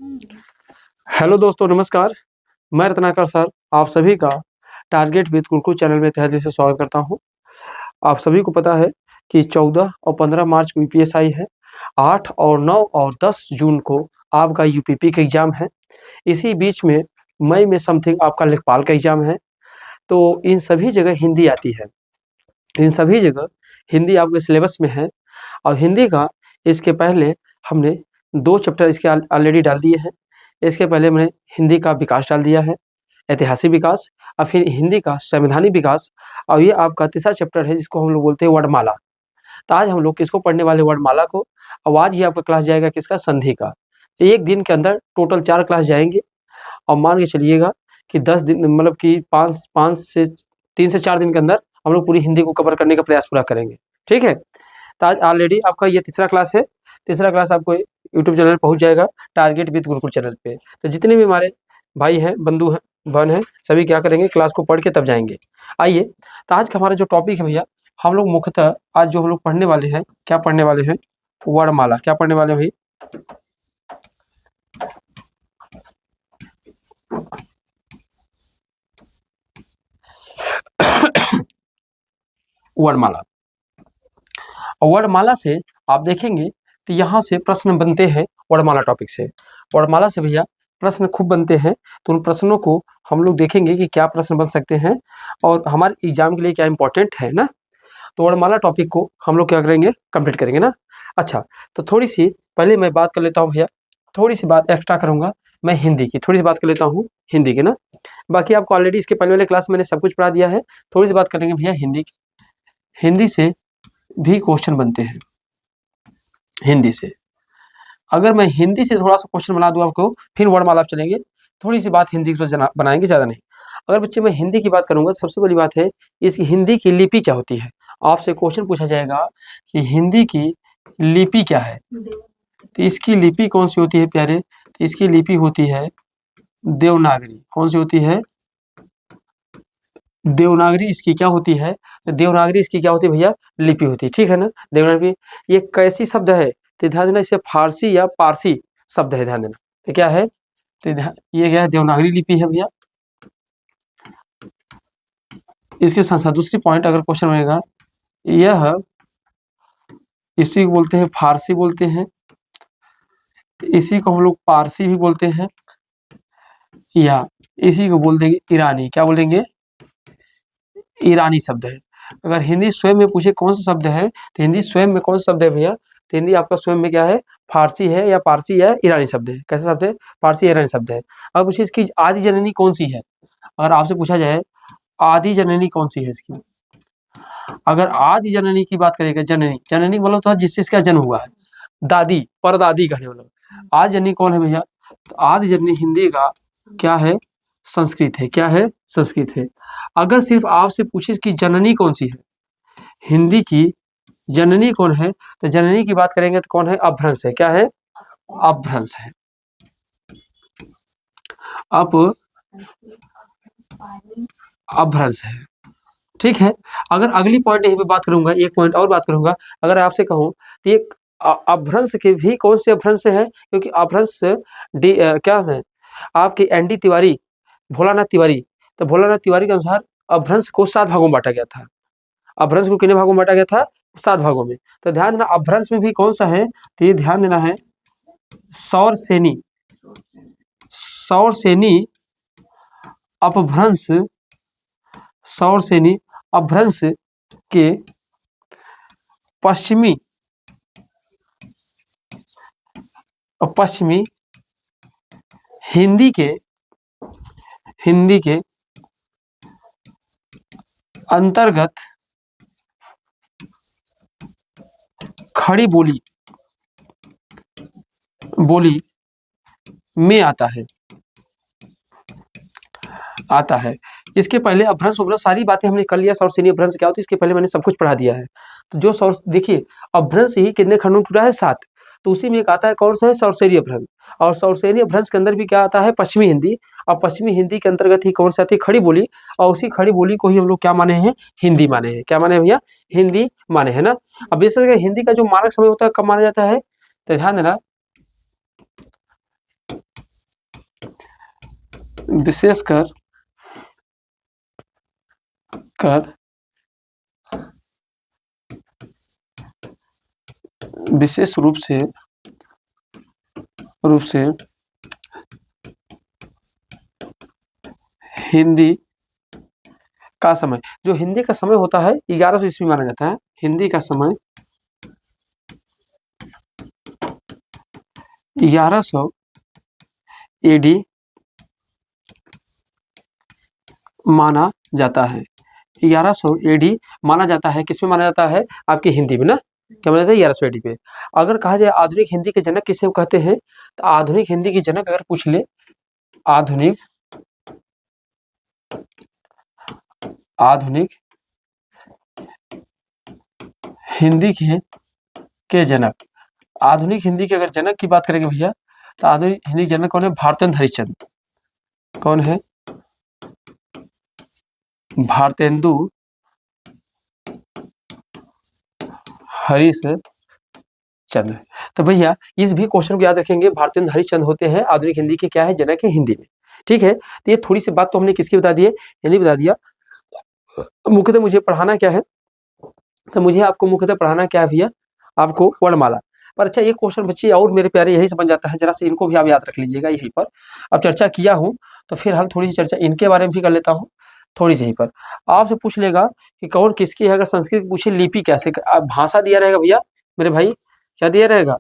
Hello दोस्तों, नमस्कार। मैं रत्नाकर सर आप सभी का टारगेट विद कुरकुर चैनल में तहे दिल से स्वागत करता हूं। आप सभी को पता है कि 14 और 15 मार्च को यूपीएसआई है। 8 और 9 और 10 जून को आपका यूपीपी का एग्ज़ाम है। इसी बीच में मई में समथिंग आपका लेखपाल का एग्ज़ाम है। तो इन सभी जगह हिंदी आती है। इन सभी जगह हिंदी आपके सिलेबस में है और हिंदी का इसके पहले हमने 2 चैप्टर इसके ऑलरेडी डाल दिए हैं। इसके पहले मैंने हिंदी का विकास डाल दिया है, ऐतिहासिक विकास और फिर हिंदी का संवैधानिक विकास और ये आपका तीसरा चैप्टर है जिसको हम लोग बोलते हैं वर्णमाला। तो आज हम लोग किसको पढ़ने वाले वर्णमाला को। और आज ये आपका क्लास जाएगा किसका, संधि का। एक दिन के अंदर टोटल 4 क्लास जाएंगे और मान के चलिएगा कि 10 दिन मतलब कि 5 से 3 से 4 दिन के अंदर हम लोग पूरी हिंदी को कवर करने का प्रयास पूरा करेंगे। ठीक है, तो आज ऑलरेडी आपका ये तीसरा क्लास है। तीसरा क्लास आपको यूट्यूब चैनल पहुंच जाएगा, टारगेट विद गुरुकुल चैनल पे। तो जितने भी हमारे भाई हैं, बंधु हैं, बहन हैं, सभी क्या करेंगे, क्लास को पढ़ के तब जाएंगे। आइए, तो आज का हमारा जो टॉपिक है भैया, हम लोग मुख्यतः आज जो हम लोग पढ़ने वाले हैं, क्या पढ़ने वाले हैं, वर्णमाला। क्या पढ़ने वाले हैं भाई, वर्णमाला। और वर्णमाला से आप देखेंगे तो यहाँ से प्रश्न बनते हैं। वर्णमाला टॉपिक से, वर्णमाला से भैया प्रश्न खूब बनते हैं। तो उन प्रश्नों को हम लोग देखेंगे कि क्या प्रश्न बन सकते हैं और हमारे एग्जाम के लिए क्या इंपॉर्टेंट है ना। तो वर्णमाला टॉपिक को हम लोग क्या करेंगे, कंप्लीट करेंगे ना। अच्छा, तो थोड़ी सी पहले मैं बात कर लेता हूँ भैया, थोड़ी सी बात एक्स्ट्रा करूँगा मैं हिंदी की, थोड़ी सी बात कर लेता हूँ हिंदी की ना। बाकी आपको ऑलरेडी इसके पहले वाले क्लास मैंने सब कुछ पढ़ा दिया है। थोड़ी सी बात करेंगे भैया हिंदी की। हिंदी से भी क्वेश्चन बनते हैं। हिंदी से अगर मैं हिंदी से थोड़ा सा क्वेश्चन बना दूं आपको, फिर वर्णमाला आप चलेंगे। थोड़ी सी बात हिंदी पर बनाएंगे, ज़्यादा नहीं। अगर बच्चे मैं हिंदी की बात करूंगा तो सबसे बड़ी बात है इस हिंदी की लिपि क्या होती है। आपसे क्वेश्चन पूछा जाएगा कि हिंदी की लिपि क्या है। तो इसकी लिपि कौन सी होती है प्यारे, तो इसकी लिपि होती है देवनागरी। कौन सी होती है, देवनागरी इसकी क्या होती है। तो देवनागरी इसकी क्या होती है भैया, लिपि होती है। ठीक है ना, देवनागरी ये कैसी शब्द है, तो ध्यान देना इसे फारसी या पारसी शब्द है, ध्यान देना। तो क्या है, तो ये क्या है, देवनागरी लिपि है भैया। इसके साथ साथ दूसरी पॉइंट अगर क्वेश्चन बनेगा, यह इसी को बोलते हैं फारसी बोलते हैं, इसी को हम लोग पारसी भी बोलते हैं, या इसी को बोल देंगे ईरानी। क्या बोलेंगे, ईरानी शब्द है। अगर हिंदी स्वयं में पूछे कौन सा शब्द है, तो हिंदी स्वयं में कौन सा शब्द है भैया, तो हिंदी आपका स्वयं में क्या है, फारसी है या पारसी है, ईरानी शब्द है। कैसा शब्द है, फारसी ईरानी शब्द है। अब पूछे इसकी आदि जननी कौन सी है, अगर आपसे पूछा जाए आदि जननी कौन सी है इसकी, अगर आदि जननी की बात करेगा, जननी जननी मतलब तो जिससे इसका जन्म हुआ है, दादी परदादी कहने मतलब। आदि जननी कौन है भैया, तो आदि जननी हिंदी का क्या है, संस्कृत है। क्या है, संस्कृत है। अगर सिर्फ आपसे पूछे कि जननी कौन सी है, हिंदी की जननी कौन है, तो जननी की बात करेंगे तो कौन है, अपभ्रंश है। क्या है, अपभ्रंश है। अपभ्रंश है। ठीक है, अगर अगली पॉइंट यहीं पे बात करूंगा, एक पॉइंट और बात करूंगा। अगर आपसे कहूं तो एक अपभ्रंश के भी कौन से अपभ्रंश है, क्योंकि अपभ्रंश क्या है, आपके एनडी तिवारी, भोलानाथ तिवारी, तो भोलानाथ तिवारी के अनुसार अपभ्रंश को 7 भागों में बांटा गया था। अपभ्रंश को कितने भागों में बांटा गया था, 7 भागों में। तो ध्यान देना अपभ्रंश में भी कौन सा है, तो ये ध्यान देना है सौरसेनी। सौरसेनी अपभ्रंश, सौरसेनी अपभ्रंश के पश्चिमी हिंदी के अंतर्गत खड़ी बोली में आता है। इसके पहले अपभ्रंश उपभ्रंश सारी बातें हमने कर लिया। सौरसेनी अपभ्रंश क्या होती है इसके पहले मैंने सब कुछ पढ़ा दिया है। तो जो सौर देखिए अपभ्रंश ही कितने खंडों में टूटा है, 7। तो उसी में एक आता है कौन सा है, सौरसेनी अपभ्रंश। और सौरसेनी अपभ्रंश के अंदर भी क्या आता है, पश्चिमी हिंदी। और पश्चिमी हिंदी के अंतर्गत ही कौन सी आती है, खड़ी बोली। और उसी खड़ी बोली को ही हम लोग क्या माने हैं, हिंदी माने हैं। क्या माने भैया, हिंदी माने है ना। अब बेसिक हिंदी का जो मानक समय होता है कब माना जाता है, तो ध्यान देना विशेषकर विशेष रूप से हिंदी का समय, जो हिंदी का समय होता है 1100 ईस्वी माना जाता है। हिंदी का समय 1100 एडी माना जाता है। 1100 एडी माना जाता है। किसमें माना जाता है? आपकी हिंदी में ना, क्या माना जाता है? 1100 एडी पे। अगर कहा जाए आधुनिक हिंदी के जनक किसे कहते हैं, तो आधुनिक हिंदी की जनक अगर पूछ ले, आधुनिक हिंदी के जनक, आधुनिक हिंदी के अगर जनक की बात करेंगे भैया, तो आधुनिक हिंदी जनक कौन है? भारतेंदु हरिश्चंद्र। कौन है? भारतेंदु हरिश्चंद्र। तो भैया इस भी क्वेश्चन को याद रखेंगे, भारतेंदु हरिश्चंद्र होते हैं आधुनिक हिंदी के क्या है? जनक है हिंदी में। ठीक है, तो ये थोड़ी सी बात तो हमने किसकी बता दी है? हिंदी बता दिया। मुख्यतः मुझे पढ़ाना क्या है, तो मुझे आपको मुख्यतः पढ़ाना क्या है भैया? आपको वर्णमाला। पर अच्छा, एक क्वेश्चन बच्चे और मेरे प्यारे यही से बन जाता है, जरा से इनको भी आप याद रख लीजिएगा यहीं पर। अब चर्चा किया हूँ तो फिर हाल थोड़ी सी चर्चा इनके बारे में भी कर लेता हूँ थोड़ी सी यहीं पर। आपसे पूछ लेगा कि कौन किसकी है, अगर संस्कृत पूछे लिपि कैसे, भाषा दिया रहेगा भैया मेरे भाई, क्या दिया रहेगा?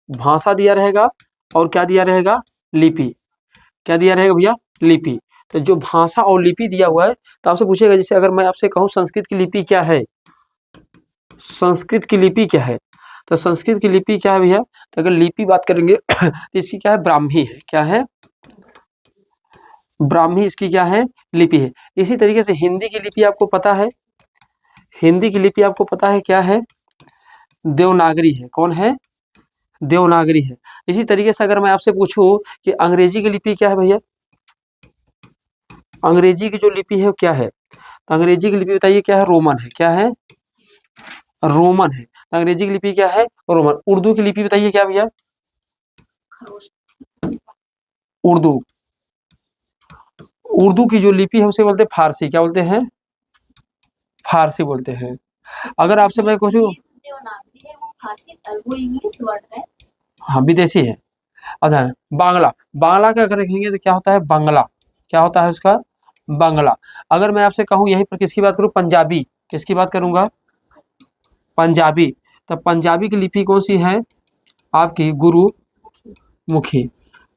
भाषा दिया रहेगा, और क्या दिया रहेगा? लिपि। क्या दिया रहेगा भैया? लिपि। तो जो भाषा और लिपि दिया हुआ है, तो आपसे पूछेगा, जैसे अगर मैं आपसे कहूँ संस्कृत की लिपि क्या है, संस्कृत की लिपि क्या है, तो संस्कृत की लिपि क्या है भैया? तो अगर लिपि बात करेंगे तो इसकी क्या है? ब्राह्मी है। क्या है? ब्राह्मी इसकी क्या है? लिपि है। इसी तरीके से हिंदी की लिपि आपको पता है, हिंदी की लिपि आपको पता है क्या है? देवनागरी है। कौन है? देवनागरी है। इसी तरीके से अगर मैं आपसे पूछूं कि अंग्रेजी की लिपि क्या है भैया, अंग्रेजी की जो लिपि है वो क्या है, तो अंग्रेजी की लिपि बताइए क्या है? रोमन है। क्या है? रोमन है। अंग्रेजी की लिपि क्या है? रोमन। उर्दू की लिपि बताइए क्या भैया? उर्दू, उर्दू की जो लिपि है उसे बोलते हैं फारसी। क्या बोलते हैं? फारसी बोलते हैं। अगर आपसे मैं पूछूं, हाँ विदेशी है। अच्छा, बांग्ला, बांग्ला का अगर देखेंगे तो क्या होता है? बांग्ला। क्या होता है उसका? बांग्ला। अगर मैं आपसे कहूँ यहीं पर किसकी बात करूँ? पंजाबी। किसकी बात करूंगा? पंजाबी। तो पंजाबी की लिपि कौन सी है? आपकी गुरुमुखी।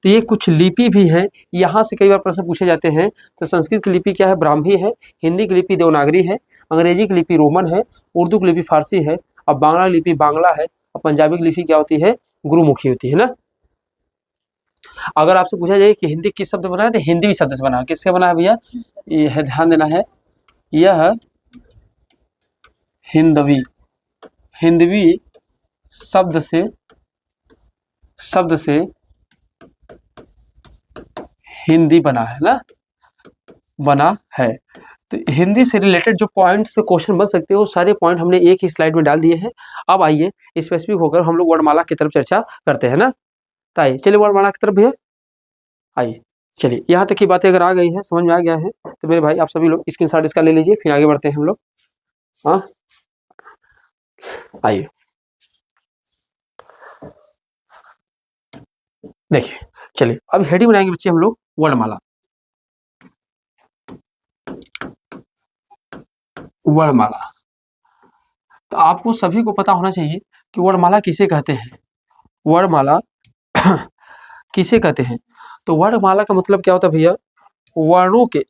तो ये कुछ लिपि भी है, यहाँ से कई बार प्रश्न पूछे जाते हैं। तो संस्कृत की लिपि क्या है? ब्राह्मी है। हिंदी की लिपि देवनागरी है। अंग्रेजी की लिपि रोमन है। उर्दू की लिपि फारसी है। और बांग्ला लिपि बांग्ला है। और पंजाबी की लिपि क्या होती है? गुरुमुखी होती है ना। अगर आपसे पूछा जाए कि हिंदी किस शब्द बना है, तो हिंदी शब्द से बना है। किससे बना है भैया? यह ध्यान देना है, यह हिंदवी, हिंदवी शब्द से हिंदी बना है ना, बना है। तो हिंदी से रिलेटेड जो पॉइंट्स क्वेश्चन बन सकते हैं वो सारे पॉइंट हमने एक ही स्लाइड में डाल दिए हैं। अब आइए स्पेसिफिक होकर हम लोग वर्णमाला की तरफ चर्चा करते हैं ना। तो आइए चलिए वर्णमाला की तरफ भैया आइए। चलिए यहाँ तक की बातें अगर आ गई है, समझ में आ गया है, तो मेरे भाई आप सभी लोग स्क्रीनशॉट इसका ले लीजिए, फिर आगे बढ़ते हैं हम लोग। हाँ आइए देखिए, चलिए अब हेडिंग बनाएंगे बच्चे हम लोग वर्णमाला। वर्णमाला, तो आपको सभी को पता होना चाहिए कि वर्णमाला किसे कहते हैं। वर्णमाला किसे कहते हैं? तो वर्णमाला का मतलब क्या होता है भैया? वर्णों के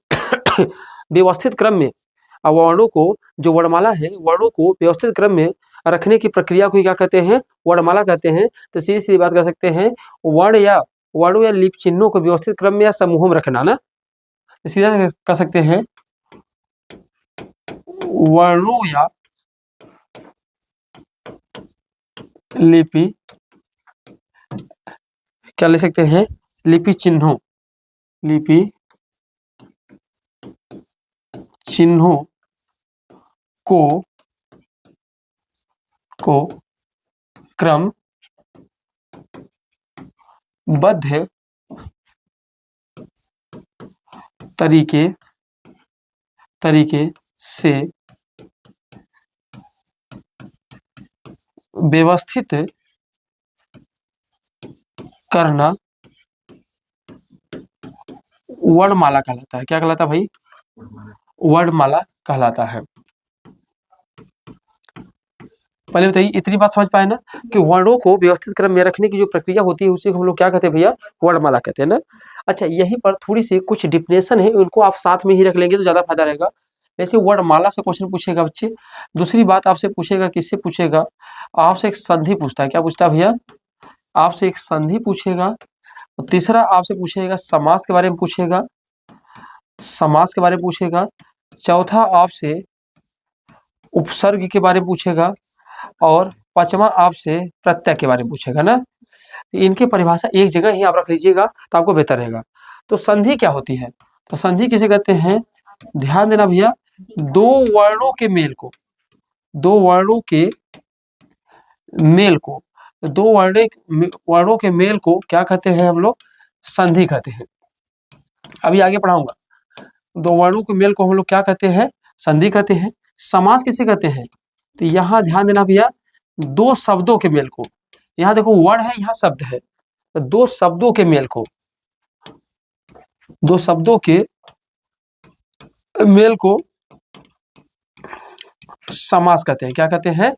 व्यवस्थित क्रम में, वर्णों को, जो वर्णमाला है वर्णों को व्यवस्थित क्रम में रखने की प्रक्रिया को क्या कहते हैं? वर्णमाला कहते हैं। तो सीधी सीधी बात कर सकते हैं, वर्णों या लिप चिन्हों को व्यवस्थित क्रम में या समूहों में रखना ना, सीधा कह सकते हैं वर्णों या लिपि, क्या ले सकते हैं? लिपि चिन्हों, लिपि चिन्हों को क्रमबद्ध तरीके से व्यवस्थित करना वर्णमाला कहलाता है। क्या कहलाता है भाई? वर्णमाला कहलाता है। पहले बताइए, इतनी बात समझ पाए ना कि वर्णों को व्यवस्थित क्रम में रखने की जो प्रक्रिया होती है उसे हम लोग क्या कहते हैं भैया? वर्णमाला कहते हैं ना। अच्छा, यहीं पर थोड़ी सी कुछ डिफिनेशन है, उनको आप साथ में ही रख लेंगे तो ज्यादा फायदा रहेगा। जैसे वर्णमाला से क्वेश्चन पूछेगा बच्चे, दूसरी बात आपसे पूछेगा, किससे पूछेगा? आपसे एक संधि पूछता है। क्या पूछता है भैया? आपसे एक संधि पूछेगा। तीसरा आपसे पूछेगा समास के बारे में पूछेगा, समास के बारे में पूछेगा। चौथा आपसे उपसर्ग के बारे में पूछेगा और पांचवा आपसे प्रत्यय के बारे में पूछेगा ना। इनकी परिभाषा एक जगह ही आप रख लीजिएगा तो आपको बेहतर रहेगा। तो संधि क्या होती है? तो संधि किसे कहते हैं? ध्यान देना भैया, दो वर्णों के मेल को, दो वर्णों के मेल को, दो वर्णों के मेल को क्या कहते हैं हम लोग? संधि कहते हैं। अभी आगे पढ़ाऊंगा। दो वर्णों के मेल को हम लोग क्या कहते हैं? संधि कहते हैं। समास किसे कहते हैं? तो यहां ध्यान देना भैया, दो शब्दों के मेल को, यहां देखो वर्ण है, यहां शब्द है, तो दो शब्दों के मेल को, दो शब्दों के मेल को समास कहते हैं। क्या कहते हैं?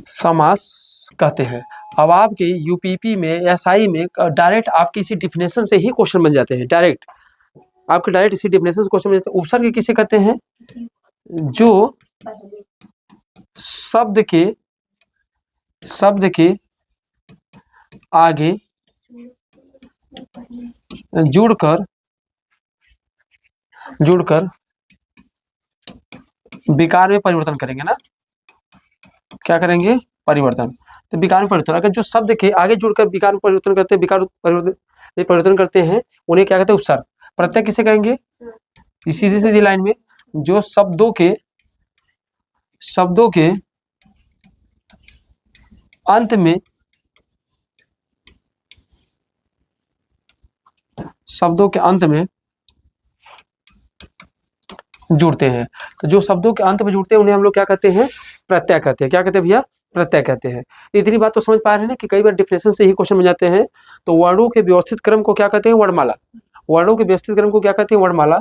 समास कहते हैं। अब आपके यूपीपी में, एसआई में डायरेक्ट आपके इसी डिफिनेशन से ही क्वेश्चन बन जाते हैं। डायरेक्ट आपके डायरेक्ट इसी डिफिनेशन से क्वेश्चन बन जाते हैं। उपसर्ग किसे कहते हैं? जो शब्द के आगे जुड़कर विकार में परिवर्तन करेंगे ना। क्या करेंगे? परिवर्तन। तो विकार में परिवर्तन, अगर जो शब्द के आगे जुड़कर विकार में परिवर्तन करते हैं, विकार परिवर्तन करते हैं, उन्हें क्या कहते हैं? उपसर्ग। प्रत्यय किसे कहेंगे? सीधी सीधी लाइन में जो शब्दों के अंत में, शब्दों के अंत में जुड़ते हैं। तो जो शब्दों के अंत में जुड़ते हैं उन्हें हम लोग क्या कहते हैं? प्रत्यय कहते हैं। क्या कहते हैं भैया? प्रत्यय कहते हैं। इतनी बात तो समझ पा रहे हैं ना कि कई बार डिफिनेशन से ही क्वेश्चन बन जाते हैं। तो वर्णों के व्यवस्थित क्रम को क्या कहते हैं? वर्णमाला। वर्णों के व्यवस्थित क्रम को क्या कहते हैं? वर्णमाला।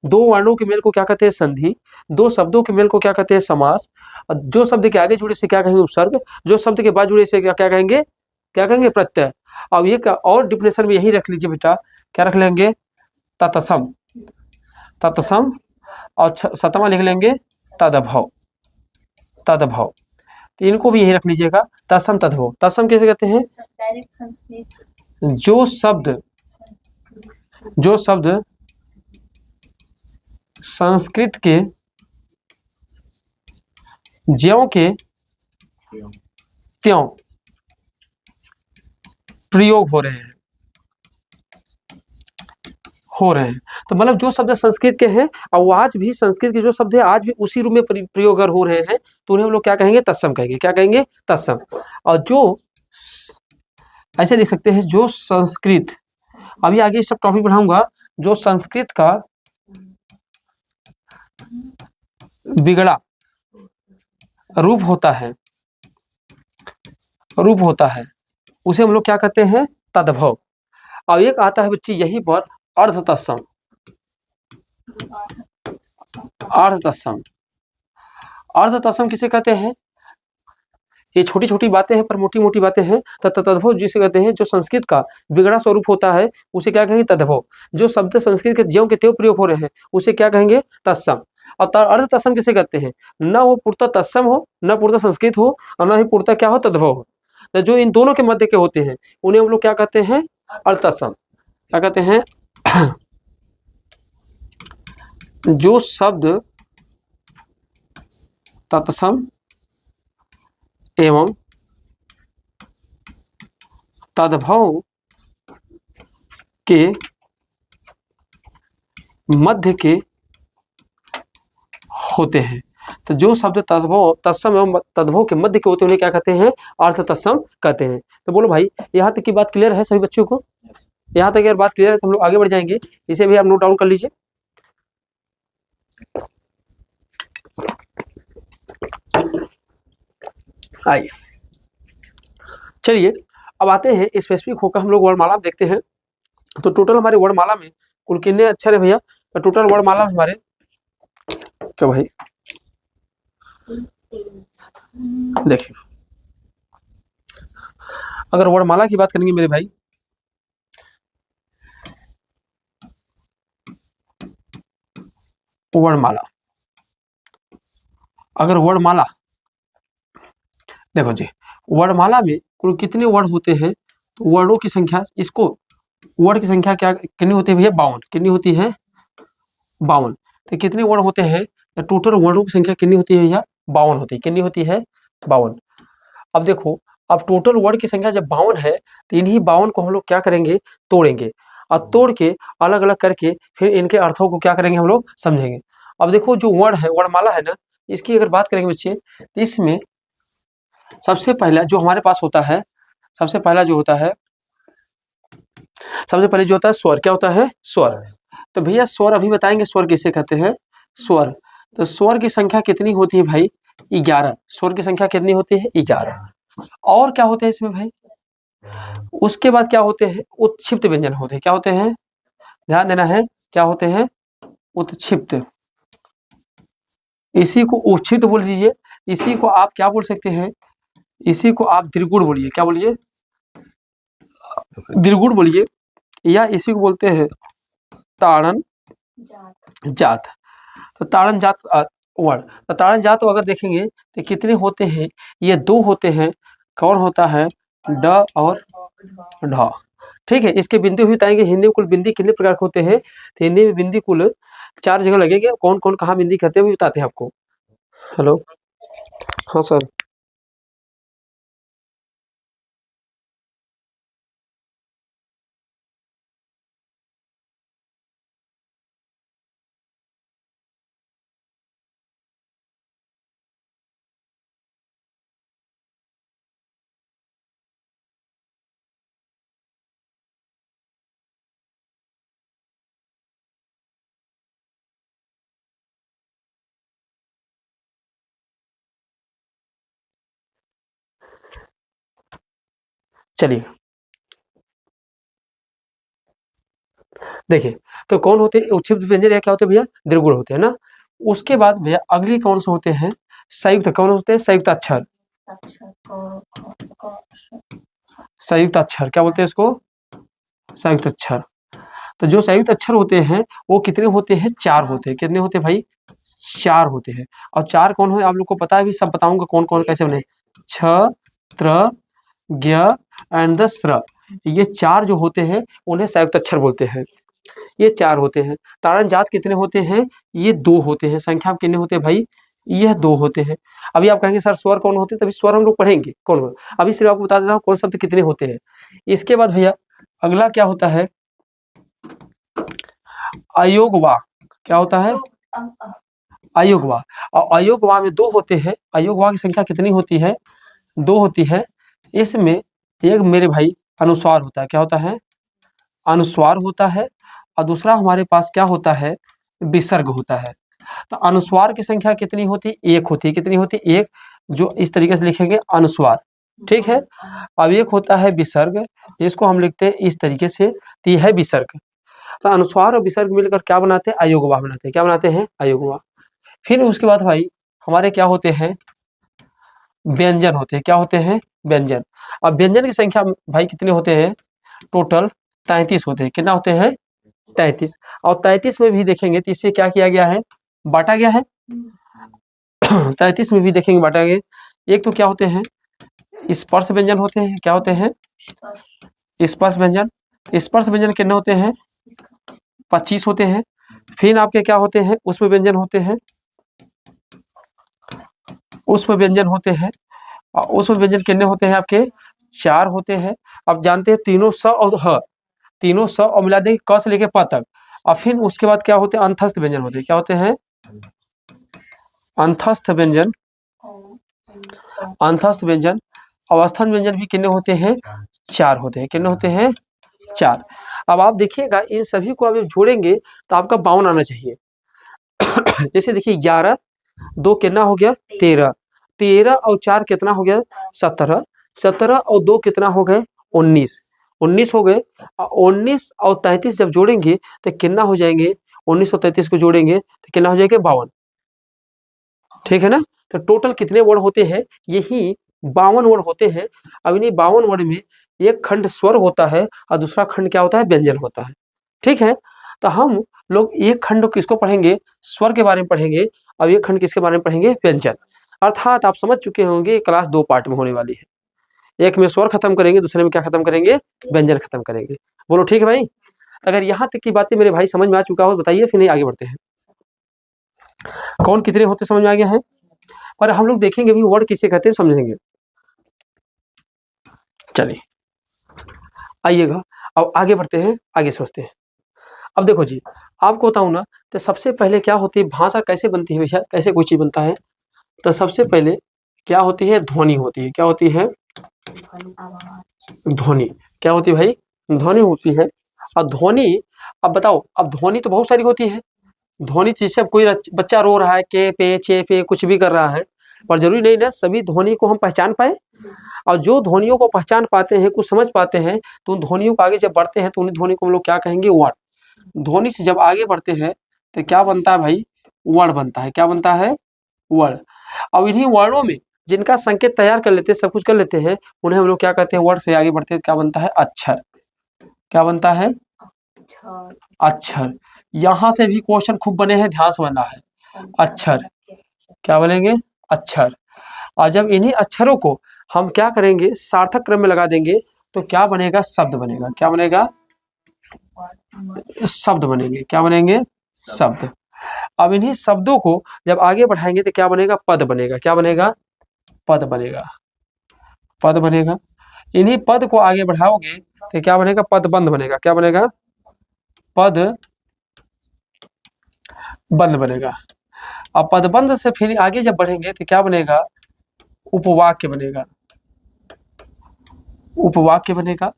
दो वर्णों के मेल को क्या कहते हैं? संधि। दो शब्दों के मेल को क्या कहते हैं? समास। जो शब्द के आगे जुड़े से क्या कहेंगे? उपसर्ग। जो शब्द के बाद जुड़े से क्या कहेंगे? प्रत्यय। अब ये और डिफिनेशन में यही रख लीजिए बेटा, क्या रख लेंगे? तत्सम। तत्सम। और सतमा लिख लेंगे तदभव। तदभव, तो इनको भी यही रख लीजिएगा, तत्सम तदभव। तत्सम कैसे कहते हैं? जो शब्द संस्कृत के ज्यों के त्यों प्रयोग हो रहे हैं। तो मतलब जो शब्द संस्कृत के हैं और वो आज भी संस्कृत के जो शब्द है आज भी उसी रूप में प्रयोग हो रहे हैं, तो उन्हें हम लोग क्या कहेंगे? तत्सम कहेंगे। क्या कहेंगे? तत्सम। और जो ऐसे लिख सकते हैं, जो संस्कृत, अभी आगे सब टॉपिक पढ़ाऊंगा, जो संस्कृत का बिगड़ा रूप होता है, उसे हम लोग क्या कहते हैं? तद्भव। और एक आता है बच्ची यही पर अर्ध तत्सम। अर्ध तत्सम किसे कहते हैं? ये छोटी छोटी बातें हैं पर मोटी मोटी बातें हैं। तद्भव जिसे कहते हैं, जो संस्कृत का बिगड़ा स्वरूप होता है उसे क्या कहेंगे? तद्भव। जो शब्द संस्कृत के ज्यों के त्यों प्रयोग हो रहे हैं उसे क्या कहेंगे? तत्सम। और अर्ध तत्सम किसे कहते हैं? न वो पूर्णतः तत्सम हो, न पूर्णतः संस्कृत हो, और न ही पूर्णतः क्या हो? तद्भव हो। तो जो इन दोनों के मध्य के होते हैं उन्हें हम लोग क्या कहते हैं? अर्ध तत्सम। क्या कहते हैं? जो शब्द तत्सम एवं तद्भव के मध्य के होते हैं। तो जो शब्द तत्सम एवं तद्भव के मध्य के होते हैं उन्हें क्या कहते हैं? अर्ध तत्सम कहते हैं। तो बोलो भाई, यहाँ तक की बात क्लियर है सभी बच्चों को? यहाँ तक अगर बात क्लियर है तो हम लोग आगे बढ़ जाएंगे। इसे भी आप नोट डाउन कर लीजिए। आइए चलिए अब आते हैं स्पेसिफिक होकर हम लोग वर्णमाला में देखते हैं। तो टोटल हमारे वर्णमाला में कुल कितने अक्षर है भैया? तो टोटल वर्णमाला में हमारे क्या भाई देखिए, अगर वर्णमाला की बात करेंगे मेरे भाई, वर्णमाला, अगर वर्णमाला देखो जी, वर्णमाला में कुल कितने वर्ण होते हैं? तो वर्णों की संख्या, इसको वर्ण की संख्या क्या कितनी होती है भैया? 52। कितनी होती है? 52। तो कितने वर्ण होते हैं? तो टोटल वर्णों की संख्या कितनी होती है भैया? 52 होती है। कितनी होती है? 52। अब देखो, अब टोटल वर्ण की संख्या जब 52 है तो इन्हीं 52 को हम लोग क्या करेंगे? तोड़ेंगे, और तोड़ के अलग अलग करके फिर इनके अर्थों को क्या करेंगे? हम लोग समझेंगे। अब देखो जो वर्ण है, वर्णमाला है ना, इसकी अगर बात करेंगे बच्चे, तो इसमें सबसे पहला जो हमारे पास होता है, सबसे पहला जो होता है, सबसे पहले जो होता है स्वर। क्या होता है? स्वर। तो भैया स्वर अभी बताएंगे स्वर किसे कहते हैं? स्वर। तो स्वर की संख्या कितनी होती है भाई? 11। स्वर की संख्या कितनी होती है? 11। और क्या होते हैं इसमें भाई? उसके बाद क्या होते हैं? उत्क्षिप्त व्यंजन होते हैं। क्या होते हैं? ध्यान देना है, क्या होते हैं? उत्क्षिप्त। इसी को उत्क्षिप्त बोल दीजिए। इसी को आप क्या बोल सकते हैं? इसी को आप द्विगुण बोलिए। क्या बोलिए? द्विगुण बोलिए, या इसी को बोलते हैं ताड़न जात। तो ताड़न जात वर्ण। तो ताड़न जात अगर देखेंगे तो कितने होते हैं? ये 2 होते हैं। कौन होता है? ड और ढ। ठीक है, इसके बिंदु भी बताएंगे। हिंदी में कुल बिंदी कितने प्रकार के होते हैं? तो हिंदी में बिंदी कुल 4 जगह लगेंगे। कौन कौन कहाँ बिंदी कहते हैं वो बताते हैं आपको। हेलो, हाँ सर। चलिए देखिए, तो कौन होते हैं उत्क्षिप्त व्यंजन? या क्या होते हैं भैया? द्विगुण होते हैं ना। उसके बाद भैया अगली कौन से होते हैं? संयुक्त। कौन होते हैं? संयुक्त अक्षर। संयुक्त अक्षर क्या बोलते हैं इसको? संयुक्त अक्षर। तो जो संयुक्त अक्षर होते हैं वो कितने होते हैं? 4 होते हैं। कितने होते हैं भाई? 4 होते हैं। और 4 कौन है आप लोग को पता है? भी सब बताऊंगा कौन कौन कैसे बने। छ, त्र, ज्ञ एंड द स्र। ये 4 जो होते हैं उन्हें संयुक्त अक्षर बोलते हैं। ये 4 होते हैं। ताड़न जात कितने होते हैं? ये 2 होते हैं। संख्या में कितने होते हैं भाई? यह 2 होते हैं। अभी आप कहेंगे सर स्वर कौन होते हैं? तभी स्वर हम लोग पढ़ेंगे कौन कौन। अभी सिर्फ आपको बता देता हूँ कौन शब्द कितने होते हैं। इसके बाद भैया अगला क्या होता है? अयोगवा। क्या होता है? अयोगवा। और अयोगवा में 2 होते हैं। अयोगवा की संख्या कितनी होती है? 2 होती है। इसमें एक मेरे भाई अनुस्वार होता है। क्या होता है? अनुस्वार होता है। और दूसरा हमारे पास क्या होता है? विसर्ग होता है। तो अनुस्वार की संख्या कितनी होती है? 1 होती है। कितनी होती है? 1। जो इस तरीके से लिखेंगे अनुस्वार। ठीक है। अब एक होता है विसर्ग, इसको हम लिखते हैं इस तरीके से, तो यह है विसर्ग। तो अनुस्वार और विसर्ग मिलकर क्या बनाते हैं? अयोगवा बनाते हैं। क्या बनाते हैं? अयोगवा। फिर उसके बाद भाई हमारे क्या होते हैं? व्यंजन होते हैं। क्या होते हैं? व्यंजन। अब व्यंजन की संख्या भाई कितने होते हैं? टोटल 33 होते हैं। कितना होते हैं? 33। और 33 में भी देखेंगे तो इससे क्या किया गया है? बांटा गया है। 33 में भी देखेंगे बांटा गया। एक तो क्या होते हैं? स्पर्श व्यंजन होते हैं। क्या होते हैं? स्पर्श व्यंजन। स्पर्श व्यंजन कितने होते हैं? 25 होते हैं। फिर आपके क्या होते हैं? उष्म व्यंजन होते हैं। उष्म व्यंजन होते हैं। और उष्म व्यंजन कितने होते हैं आपके? 4 होते हैं। अब जानते हैं तीनों स और ह, तीनों स और मिला देंगे क से लेके प तक। और फिर उसके बाद क्या होते हैं? अंतस्थ व्यंजन होते हैं। क्या होते हैं? अंतस्थ व्यंजन। अंतस्थ व्यंजन। अवस्थान व्यंजन भी कितने होते हैं? 4 होते हैं। कितने होते हैं? 4। अब आप देखिएगा इन सभी को आप जब जोड़ेंगे तो आपका 52 आना चाहिए। जैसे देखिए 11, 2 कितना हो गया? 13, 13 और 4 कितना हो गया? 17, 17 और 2 कितना हो गए? 19, 19 हो गए। 19 और 33 जब जोड़ेंगे तो कितना हो जाएंगे? 19 और 33 को जोड़ेंगे तो कितना हो जाएगा? 52। ठीक है ना? तो टोटल कितने वर्ण होते हैं? यही 52 वर्ण होते हैं। अब इन्हीं 52 वर्ण में एक खंड स्वर होता है और दूसरा खंड क्या होता है? व्यंजन होता है। ठीक है, तो हम लोग एक खंड किसको पढ़ेंगे? स्वर के बारे में पढ़ेंगे, और एक खंड किसके बारे में पढ़ेंगे? व्यंजन। अर्थात आप समझ चुके होंगे क्लास 2 पार्ट में होने वाली है। एक में स्वर खत्म करेंगे, दूसरे में क्या खत्म करेंगे? व्यंजन खत्म करेंगे। बोलो ठीक है भाई? अगर यहाँ तक की बातें मेरे भाई समझ में आ चुका हो बताइए, फिर नहीं आगे बढ़ते हैं। कौन कितने होते समझ में आ गया है? और हम लोग देखेंगे भी वर्ड किसे कहते हैं, समझेंगे। चलिए आइएगा, अब आगे बढ़ते हैं, आगे सोचते हैं। अब देखो जी, आपको बताऊं ना, तो सबसे पहले क्या होती है भाषा, कैसे बनती है भैया, कैसे कोई चीज बनता है? तो सबसे पहले क्या होती है? ध्वनि होती है। क्या होती है? ध्वनि। क्या होती है भाई? ध्वनि होती है। और ध्वनि, अब बताओ, अब ध्वनि तो बहुत सारी होती है। ध्वनि जिससे कोई बच्चा रो रहा है, के पे चे पे कुछ भी कर रहा है, पर जरूरी नहीं ना सभी ध्वनि को हम पहचान पाए। और जो ध्वनियों को पहचान पाते हैं, कुछ समझ पाते हैं, तो उन ध्वनियों को आगे जब बढ़ते हैं तो उन ध्वनि को हम लोग क्या कहेंगे? वर्ण। ध्वनि से जब आगे बढ़ते हैं तो क्या बनता है भाई? वर्ण बनता है। क्या बनता है? वर्ण। अब इन्हीं वर्णों में जिनका संकेत तैयार कर लेते हैं, सब कुछ कर लेते हैं, उन्हें हम लोग क्या कहते हैं? वर्ण से आगे बढ़ते हैं, क्या बनता है? अक्षर। क्या बनता है? अक्षर। यहाँ से भी क्वेश्चन खूब बने हैं, ध्यान से बनना है। अक्षर क्या बनेंगे? अक्षर। और जब इन्हीं अक्षरों को हम क्या करेंगे? सार्थक क्रम में लगा देंगे तो क्या बनेगा? शब्द बनेगा। क्या बनेगा? शब्द बनेंगे। क्या बनेंगे? शब्द। अब इन्हीं शब्दों को जब आगे बढ़ाएंगे तो क्या बनेगा? पद बनेगा। क्या बनेगा? पद बनेगा। पद बनेगा। इन्हीं पद को आगे बढ़ाओगे तो क्या बनेगा? पदबंध बनेगा। क्या बनेगा? पद बंध बनेगा। अब पदबंध से फिर आगे जब बढ़ेंगे तो क्या बनेगा? उपवाक्य बनेगा। उपवाक्य बनेगा।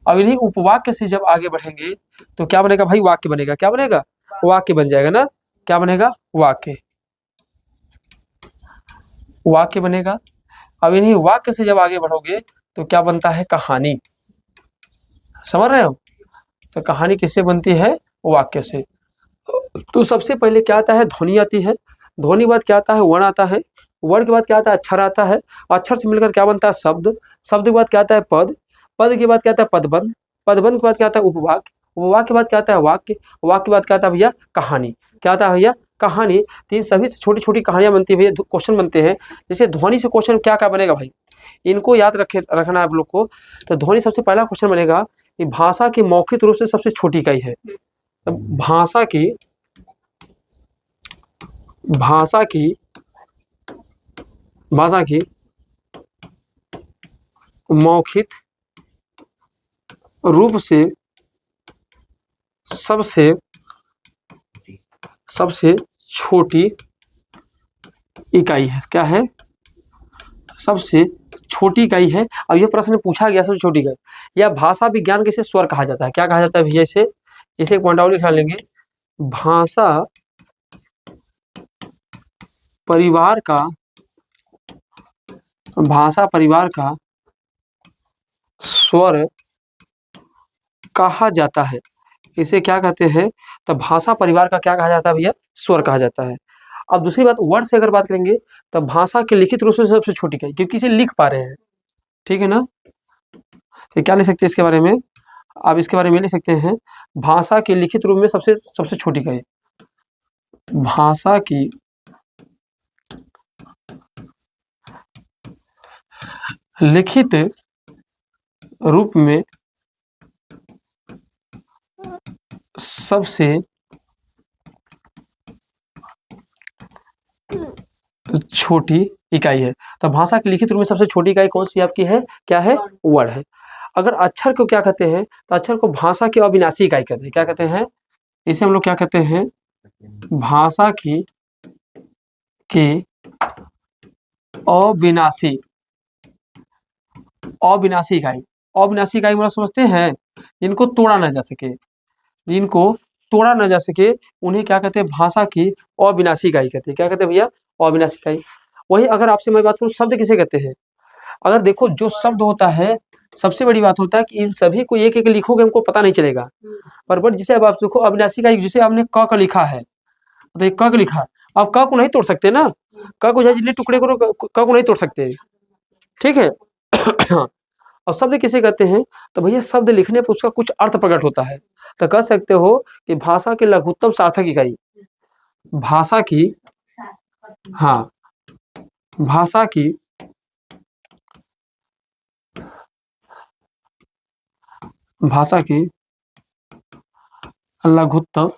अब इन्हीं उपवाक्य से जब आगे बढ़ेंगे तो क्या बनेगा भाई? वाक्य बनेगा। क्या बनेगा? वाक्य बन जाएगा ना। क्या बनेगा? वाक्य। वाक्य बनेगा। अब इन्हीं वाक्य से जब आगे बढ़ोगे तो क्या बनता है? कहानी। समझ रहे हो? तो कहानी किससे बनती है? वाक्य से। तो सबसे पहले क्या आता है? ध्वनि आती है। ध्वनि के बाद क्या आता है? वर्ण आता है। वर्ण के बाद क्या आता है? अक्षर आता है। अक्षर से मिलकर क्या बनता है? शब्द। शब्द के बाद क्या आता है? पद। पद के बाद क्या आता है? पदबंध। पदबंध के बाद क्या आता है? उपवाक्य। उपवाक्य के बाद क्या आता है? वाक्य। वाक्य के बाद क्या आता है भैया? कहानी। क्या आता है भैया? कहानी। तो इन सभी से छोटी छोटी कहानियां बनती है भैया, क्वेश्चन बनते हैं। जैसे ध्वनि से क्वेश्चन क्या क्या बनेगा भाई, इनको याद रखना है आप लोग को। तो ध्वनि सबसे पहला क्वेश्चन बनेगा कि भाषा की मौखिक रूप से सबसे छोटी इकाई है। तो भाषा की मौखिक रूप से सबसे छोटी इकाई है। क्या है? सबसे छोटी इकाई है। अब यह प्रश्न पूछा गया सबसे छोटी इकाई। यह भाषा विज्ञान के इसे स्वर कहा जाता है। क्या कहा जाता है भैया इसे? इसे एक पॉइंट आउट लिखा लेंगे। भाषा परिवार का स्वर कहा जाता है। इसे क्या कहते हैं? तो भाषा परिवार का क्या कहा जाता है भैया? स्वर कहा जाता है। अब दूसरी बात, वर्ड से अगर बात करेंगे तो भाषा के लिखित रूप से सबसे छोटी इकाई, क्योंकि इसे लिख पा रहे हैं। ठीक है ना? तो क्या लिख सकते हैं इसके बारे में? आप इसके बारे में लिख सकते हैं, भाषा के लिखित रूप में सबसे छोटी इकाई। भाषा की लिखित रूप में सबसे छोटी इकाई है। तो भाषा की लिखित रूप में सबसे छोटी इकाई कौन सी आपकी है? क्या है? वर्ड है। अगर अक्षर को क्या कहते हैं? तो अक्षर को भाषा की अविनाशी इकाई कहते हैं। क्या कहते हैं? इसे हम लोग क्या कहते हैं? भाषा की अविनाशी अविनाशी इकाई। अविनाशी इकाई मतलब समझते हैं, इनको तोड़ा ना जा सके, जिनको तोड़ा ना जा सके उन्हें क्या कहते हैं, भाषा की अविनाशी इकाई कहते हैं। क्या कहते हैं भैया, अविनाशी इकाई। वही अगर आपसे मैं बात करूं शब्द किसे कहते हैं, अगर देखो जो शब्द होता है, सबसे बड़ी बात होता है कि इन सभी को एक एक लिखोगे हमको पता नहीं चलेगा। पर बट जिसे अब आप देखो अविनाशी इकाई, जिसे आपने क का लिखा है, तो क का लिखा, आप क को नहीं तोड़ सकते ना, क को जितने टुकड़े करो क को नहीं तोड़ सकते, ठीक है। और शब्द किसे कहते हैं, तो भैया शब्द लिखने पर उसका कुछ अर्थ प्रकट होता है। तो कह सकते हो कि भाषा की लघुत्तम सार्थक इकाई, भाषा की, हाँ, भाषा की भाषा की लघुत्तम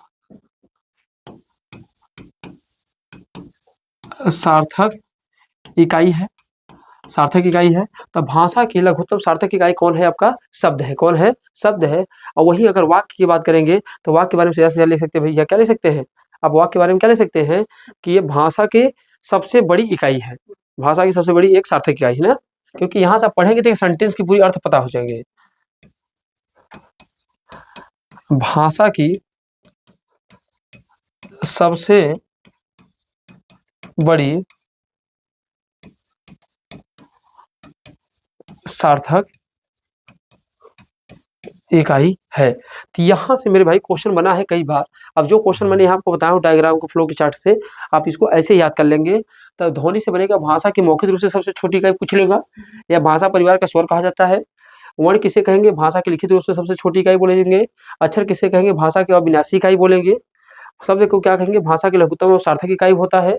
सार्थक इकाई है, सार्थक इकाई है। तो भाषा की लघुत्तम सार्थक इकाई कौन है, आपका शब्द है। कौन है, शब्द है। और वही अगर वाक्य की बात करेंगे तो वाक्य के बारे में सीधा सीधा ले सकते हैं भैया, क्या ले सकते हैं आप वाक्य के बारे में, क्या ले सकते हैं कि ये भाषा के सबसे बड़ी इकाई है, भाषा की सबसे बड़ी एक सार्थक इकाई है ना, क्योंकि यहाँ से आप पढ़ेंगे तो सेंटेंस की पूरी अर्थ पता हो जाएंगे। भाषा की सबसे बड़ी सार्थक इकाई है। तो यहाँ से मेरे भाई क्वेश्चन बना है कई बार। अब जो क्वेश्चन मैंने यहाँ आपको बताया हूँ डायग्राम को फ्लो की चार्ट से, आप इसको ऐसे याद कर लेंगे। तो ध्वनि से बनेगा भाषा की मौखिक रूप से सबसे छोटी इकाई पूछ लेगा, या भाषा परिवार का स्वर कहा जाता है। वर्ण किसे कहेंगे, भाषा की लिखित रूप से सबसे छोटी इकाई बोलेंगे। अक्षर किसे कहेंगे, भाषा की अविनाशी इकाई बोलेंगे। शब्द को क्या कहेंगे, भाषा की लघुत्तम और सार्थक इकाई होता है।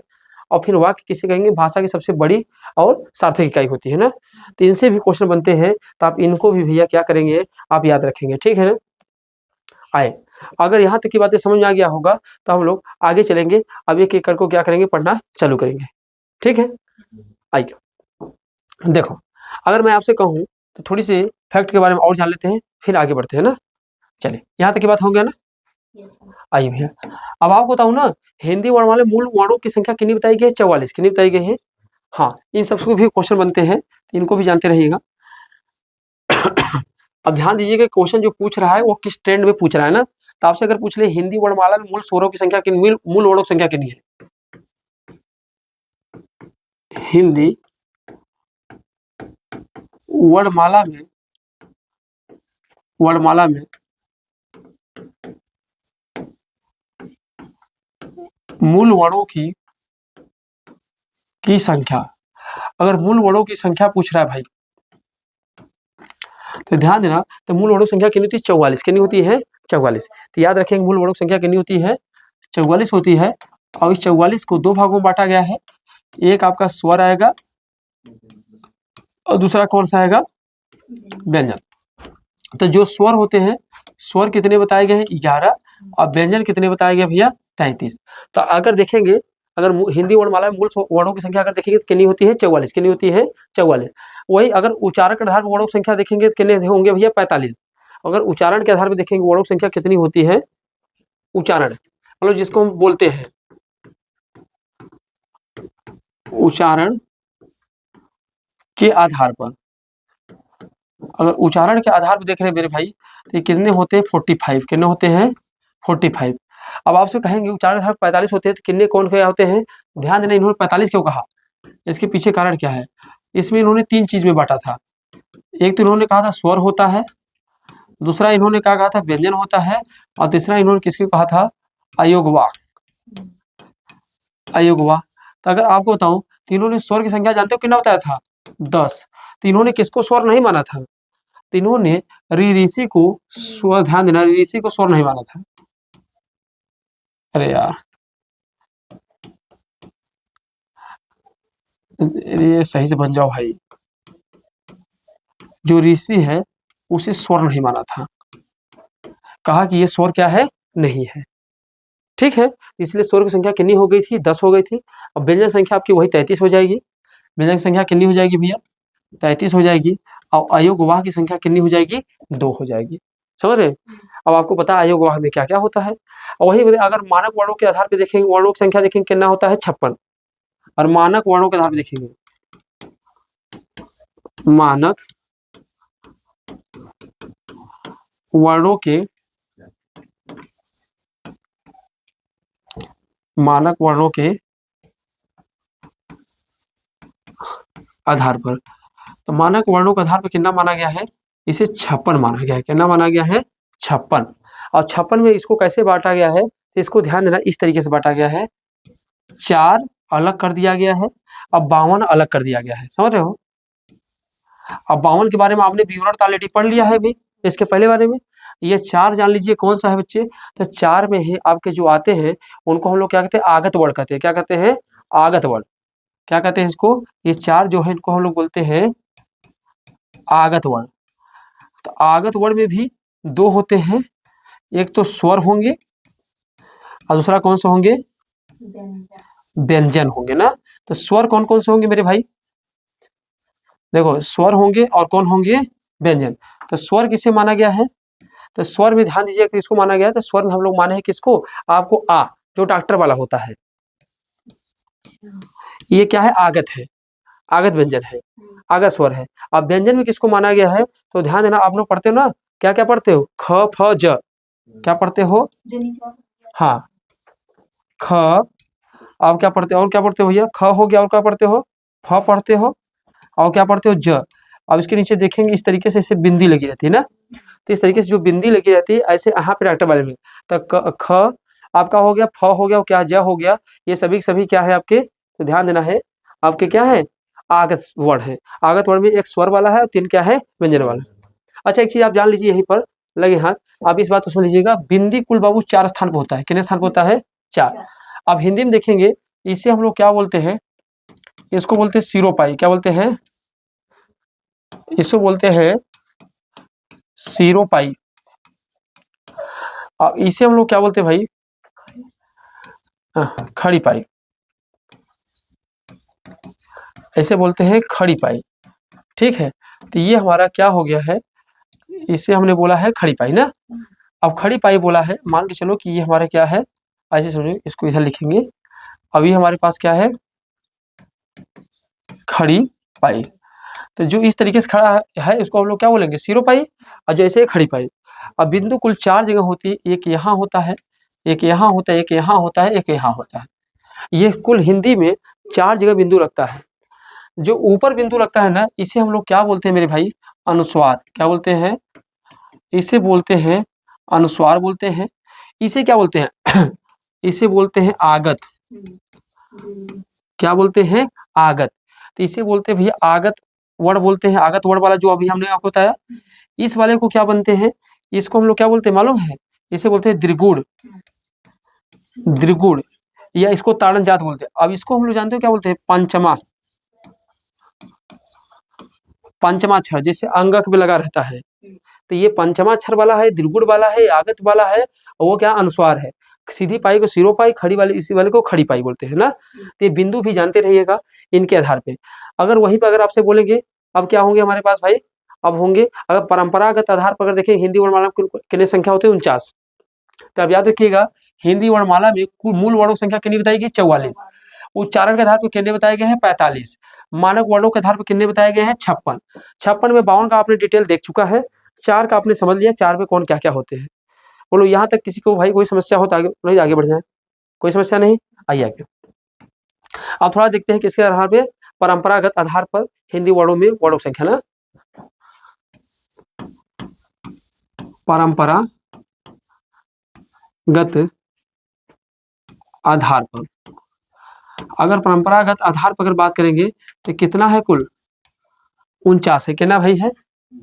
और फिर वाक्य किसे कहेंगे, भाषा की सबसे बड़ी और सार्थक इकाई होती है ना। तो इनसे भी क्वेश्चन बनते हैं, तो आप इनको भी भैया क्या करेंगे, आप याद रखेंगे, ठीक है ना। आए, अगर यहाँ तक की बातें समझ में आ गया होगा तो हम लोग आगे चलेंगे। अब एक एक करके क्या करेंगे, पढ़ना चालू करेंगे, ठीक है। आइए देखो, अगर मैं आपसे कहूँ तो थोड़ी सी फैक्ट के बारे में और जान लेते हैं, फिर आगे बढ़ते हैं ना। चलिए, यहाँ तक की बात हो गया ना। आइए भैया, अब आपको बताऊँ ना, हिंदी वर्ण वाले मूल वर्णों की संख्या कितनी बताई गई है, 44 कितनी बताई गई है। हाँ, इन सबको भी क्वेश्चन बनते हैं, इनको भी जानते रहिएगा। अब ध्यान दीजिएगा क्वेश्चन जो पूछ रहा है वो किस ट्रेंड में पूछ रहा है ना। तो आपसे अगर पूछ ले हिंदी वर्णमाला में मूल स्वरों की संख्या कितनी, मूल वर्णों की संख्या कितनी है, हिंदी वर्णमाला में, वर्णमाला में मूल वर्णों की संख्या, अगर मूल वर्णों की संख्या पूछ रहा है भाई, तो ध्यान देना, तो मूल वर्णों की संख्या कितनी होती है, 44 कितनी होती है, 44। तो याद रखेंगे मूल वर्णों की संख्या कितनी होती है, 44 होती है। और इस 44 को दो भागों में बांटा गया है, एक आपका स्वर आएगा और दूसरा कौन सा आएगा, व्यंजन। तो जो स्वर होते हैं, स्वर कितने बताए गए हैं, 11, और व्यंजन कितने बताए गए भैया, 33। तो अगर देखेंगे, अगर हिंदी वर्णमाला में मूल वर्णों की संख्या अगर देखेंगे तो कितनी होती है, 44 कितनी होती है, 44। वही अगर उच्चारण के आधार पर वर्णों की संख्या देखेंगे तो कितने होंगे भैया, 45। अगर उच्चारण के आधार पर देखेंगे वर्णों की संख्या कितनी होती है, उच्चारण मतलब जिसको हम बोलते हैं उच्चारण के आधार पर, अगर उच्चारण के आधार पर देख रहे हैं मेरे भाई, तो कितने होते हैं, 45 कितने होते हैं, 45। अब आपसे कहेंगे उच्चारण आधार 45 होते हैं तो कितने कौन क्या होते हैं, ध्यान देना इन्होंने 45 क्यों कहा, इसके पीछे कारण क्या है। इसमें इन्होंने 3 चीज में बांटा था। एक तो इन्होंने कहा था स्वर होता है, दूसरा इन्होंने क्या कहा था, व्यंजन होता है, और तीसरा इन्होंने किसको कहा था, अयोगवा, अयोगवा। तो अगर आपको बताऊं तो इन्होंने स्वर की संख्या जानते हो कितना बताया था, 10। तो इन्होंने किसको स्वर नहीं माना था, तो इन्होंने ऋषि को स्वर, ध्यान देना, ऋषि को स्वर नहीं माना था। अरे यार, ये सही से बन जाओ भाई, जो ऋषि है उसे स्वर नहीं माना था, कहा कि ये स्वर क्या है, नहीं है, ठीक है। इसलिए स्वर की संख्या कितनी हो गई थी, 10 हो गई थी। अब व्यंजन संख्या आपकी वही 33 हो जाएगी। व्यंजन की संख्या कितनी हो जाएगी भैया, 33 हो जाएगी। और अयोग वाह की संख्या कितनी हो जाएगी, 2 हो जाएगी, समझ रहे। अब आपको पता है अयोग वाह में क्या क्या होता है। और वही अगर मानक वर्णों के आधार पर देखेंगे, वर्णों की संख्या देखेंगे कितना होता है, 56। और मानक वर्णों के आधार पर देखेंगे, मानक वर्णों के मानक वर्णों के आधार पर, तो मानक वर्णों के आधार पर कितना माना गया है, इसे 56 माना गया है। कितना माना गया है, 56। और 56 में इसको कैसे बांटा गया है, तो इसको ध्यान देना, इस तरीके से बांटा गया है, 4 अलग कर दिया गया है, अब 52 अलग कर दिया गया है। समझ रहे हो। अब 52 के बारे में आपने विवरण ऑलरेडी पढ़ लिया है भी इसके पहले बारे में। ये 4 जान लीजिए कौन सा है बच्चे, तो 4 में है आपके जो आते हैं उनको हम लोग क्या कहते हैं, आगत वर्ण कहते हैं। क्या कहते हैं, आगत वर्ण। क्या कहते हैं इसको, ये 4 जो है इनको हम लोग बोलते हैं आगत वर्ण। तो आगत वर्ण में भी 2 होते हैं, एक तो स्वर होंगे और दूसरा कौन सा होंगे, व्यंजन होंगे ना। तो स्वर कौन कौन से होंगे मेरे भाई, देखो स्वर होंगे और कौन होंगे, व्यंजन। तो स्वर किसे माना गया है, तो स्वर में ध्यान दीजिए किसको माना गया है, तो स्वर में हम लोग माने हैं किसको, आपको आ, जो डॉक्टर वाला होता है, ये क्या है, आगत है, आगत व्यंजन है, आगत स्वर है। अब व्यंजन में किसको माना गया है, तो ध्यान देना, आप लोग पढ़ते हो ना, क्या क्या पढ़ते हो, ख फ ज, क्या पढ़ते हो, हाँ ख, अब क्या पढ़ते हो, और क्या पढ़ते हो भैया, ख हो गया, और क्या पढ़ते हो, फ पढ़ते हो, और क्या पढ़ते हो, ज। अब इसके नीचे देखेंगे इस तरीके से इसे बिंदी लगी रहती है ना, तो इस तरीके से जो बिंदी लगी रहती है ऐसे यहाँ पे डॉक्टर वाले में, तो ख आपका हो गया, फ हो गया, क्या ज हो गया, ये सभी सभी क्या है आपके, तो ध्यान देना है आपके क्या है, आगत वर्ण है। आगत वर्ण में एक स्वर वाला है और 3 क्या है, व्यंजन वाला। अच्छा एक चीज आप जान लीजिए, यहीं पर लगे हाथ, आप इस बात को समझ लीजिएगा, बिंदी कुल बाबू 4 स्थान पर होता है। कितने स्थान पर होता है, 4। अब हिंदी में देखेंगे, इसे हम लोग क्या बोलते हैं, इसको बोलते हैं सिरोपाई। क्या बोलते हैं, इसको बोलते हैं सिरोपाई। अब इसे हम लोग क्या बोलते हैं भाई, खड़ी पाई, ऐसे बोलते हैं खड़ी पाई। ठीक है, तो ये हमारा क्या हो गया है, इसे हमने बोला है खड़ी पाई ना। अब खड़ी पाई बोला है, मान के चलो कि ये हमारा क्या है, ऐसे समझो, इसको इधर लिखेंगे। अभी हमारे पास क्या है, खड़ी पाई। तो जो इस तरीके से खड़ा है इसको हम लोग क्या बोलेंगे, सिरो पाई, और जैसे खड़ी पाई। अब बिंदु कुल 4 जगह होती है, एक यहाँ होता है, एक यहाँ होता है, एक यहाँ होता है, एक यहाँ होता है। ये कुल हिंदी में 4 जगह बिंदु लगता है। जो ऊपर बिंदु लगता है ना, इसे हम लोग क्या बोलते हैं मेरे भाई, अनुस्वार। क्या बोलते हैं, इसे बोलते हैं अनुस्वार बोलते हैं। इसे क्या बोलते हैं इसे बोलते हैं आगत। क्या बोलते हैं, आगत। तो इसे बोलते हैं भैया आगत वर्ण बोलते हैं। आगत वर्ण वाला जो अभी हमने आपको बताया, इस वाले को क्या बनते हैं, इसको हम लोग क्या बोलते हैं मालूम है, इसे बोलते हैं द्विगुण। द्विगुण या इसको ताड़न जात बोलते हैं। अब इसको हम लोग जानते हो क्या बोलते हैं, पंचमा। पंचमाक्षर जैसे अंगक में लगा रहता है, तो ये पंचमाक्षर वाला है, द्विगुण वाला है, आगत वाला है, और वो क्या अनुस्वार है। सीधी पाई को सिरो पाई, खड़ी वाली इसी वाले को खड़ी पाई बोलते हैं ना। तो ये बिंदु भी जानते रहिएगा इनके आधार पे। अगर वहीं पर अगर आपसे बोलेंगे, अब क्या होंगे हमारे पास भाई, अब होंगे अगर परंपरागत आधार पर अगर देखें, हिंदी वर्णमाला में कितनी संख्या होती है, 49। तो अब याद रखिएगा, हिंदी वर्णमाला में कुल मूल वर्णों की संख्या कितनी बताई गई, 44। उच्चारण के आधार पर कितने बताए गए हैं, 45। मानक वर्णों के आधार पर कितने बताए गए हैं, 56। 56 में 52 का आपने डिटेल देख चुका है, 4 का आपने समझ लिया, 4 में कौन क्या क्या होते हैं। बोलो यहाँ तक किसी को भाई कोई समस्या हो तो आगे नहीं, आगे बढ़ जाए, कोई समस्या नहीं, आइए आगे। अब थोड़ा देखते हैं किसके आधार पे, परंपरागत आधार पर हिंदी वर्णों में वर्णों की संख्या ना, परंपरागत आधार पर। अगर परंपरागत आधार पर अगर बात करेंगे तो कितना है, कुल 49 है। कितना भाई है,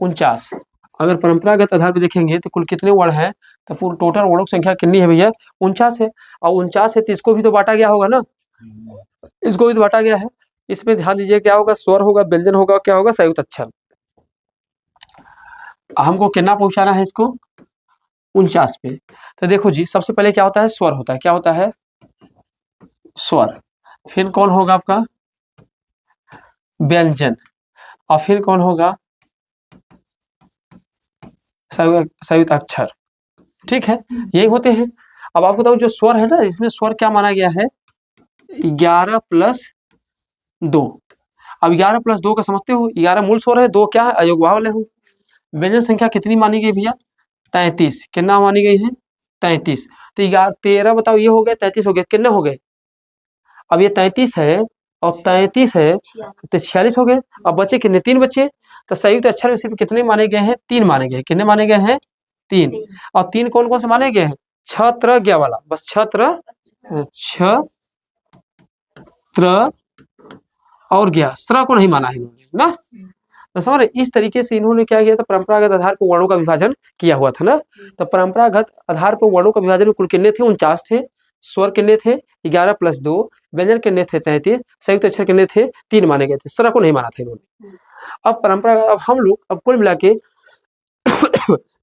49। अगर परंपरागत आधार पर देखेंगे तो कुल कितने वर्ण है, तो पूर्ण टोटल वर्णों की संख्या कितनी है भैया, 49 है। और 49 है तो इसको भी तो बांटा गया होगा ना, इसको भी तो बांटा गया है। इसमें ध्यान दीजिए क्या होगा, स्वर होगा, व्यंजन होगा, क्या होगा, संयुक्त अक्षर। हमको कितना पहुंचाना है इसको, 49 पे। तो देखो जी, सबसे पहले क्या होता है, स्वर होता है। क्या होता है, स्वर। फिर कौन होगा आपका, व्यंजन। और फिर कौन होगा, संयुक्त अक्षर। ठीक है, यही होते हैं। अब आपको बताऊं जो स्वर है ना, इसमें स्वर क्या माना गया है, 11 + 2। अब 11 + 2 का समझते हो, 11 मूल स्वर है, 2 क्या है, अयोगवा वाले हो। व्यंजन संख्या कितनी मानी गई भैया, 33 कितना मानी गई है 33। तो 13 बताओ, ये हो गया 33 हो गया, कितने हो गए? अब ये 33 है और 33 है तो 46 हो गए। अब बचे कितने? 3 बचे। तो संयुक्त अक्षर में सिर्फ कितने माने गए हैं? 3 माने गए। कितने माने गए हैं? 3। और 3 कौन कौन से माने गए हैं? छत्र ज्ञ वाला, बस छत्र और ज्ञ, स्त्र को नहीं माना है इन्होंने ना। तो समझ रहे, इस तरीके से इन्होंने क्या किया था, परंपरागत आधार पर वर्णों का विभाजन किया हुआ था ना। तो परंपरागत आधार पर वर्णों का विभाजन में कुल कितने थे? 49 थे। स्वर कितने थे? 11 + 2। व्यंजन कितने थे? 33। संयुक्त अक्षर कितने थे? 3 माने गए थे। स्त्र को नहीं माना था इन्होंने। अब परंपरा, अब हम लोग अब कुल मिला के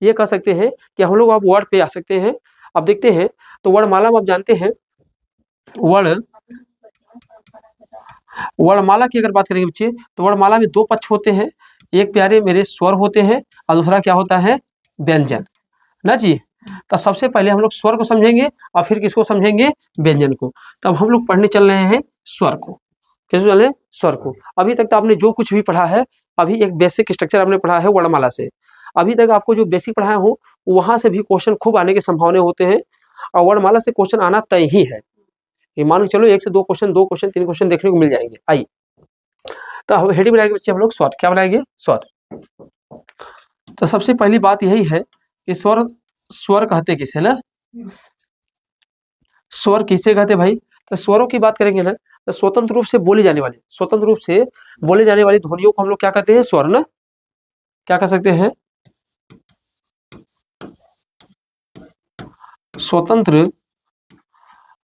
ये कह सकते हैं कि हम लोग अब वर्ड पे आ सकते हैं। अब देखते हैं तो वर्णमाला में आप जानते हैं, वर्णमाला की अगर बात करेंगे बच्चे, तो वर्णमाला में 2 पक्ष होते हैं। एक प्यारे मेरे स्वर होते हैं और दूसरा क्या होता है? व्यंजन ना जी। तो सबसे पहले हम लोग स्वर को समझेंगे और फिर किसको समझेंगे? व्यंजन को। तब हम लोग पढ़ने चल रहे हैं स्वर को। कैसे चले? स्वर को। अभी तक तो आपने जो कुछ भी पढ़ा है, अभी एक बेसिक स्ट्रक्चर आपने पढ़ा है वर्णमाला से। अभी तक आपको जो बेसिक पढ़ाया हूँ वहां से भी क्वेश्चन खूब आने की संभावना होते हैं और वर्णमाला से क्वेश्चन आना तय ही है। ये मान के चलो 1 से 2 क्वेश्चन, 2 क्वेश्चन, 3 क्वेश्चन देखने को मिल जाएंगे। आइए, तो हम हेडिंग बनाएंगे बच्चे, हम लोग स्वर। क्या बनाएंगे? स्वर। तो सबसे पहली बात यही है कि स्वर कहते किसे ना, स्वर किसे कहते भाई? तो स्वरों की बात करेंगे ना, तो स्वतंत्र रूप से बोली जाने वाली ध्वनियों को हम लोग क्या कहते हैं? स्वर ना। क्या कह सकते हैं? स्वतंत्र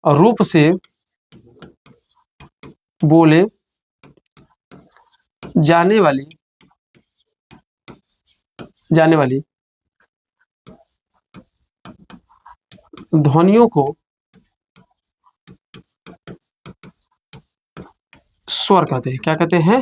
रूप से बोले जाने वाली ध्वनियों को स्वर कहते हैं। क्या कहते हैं?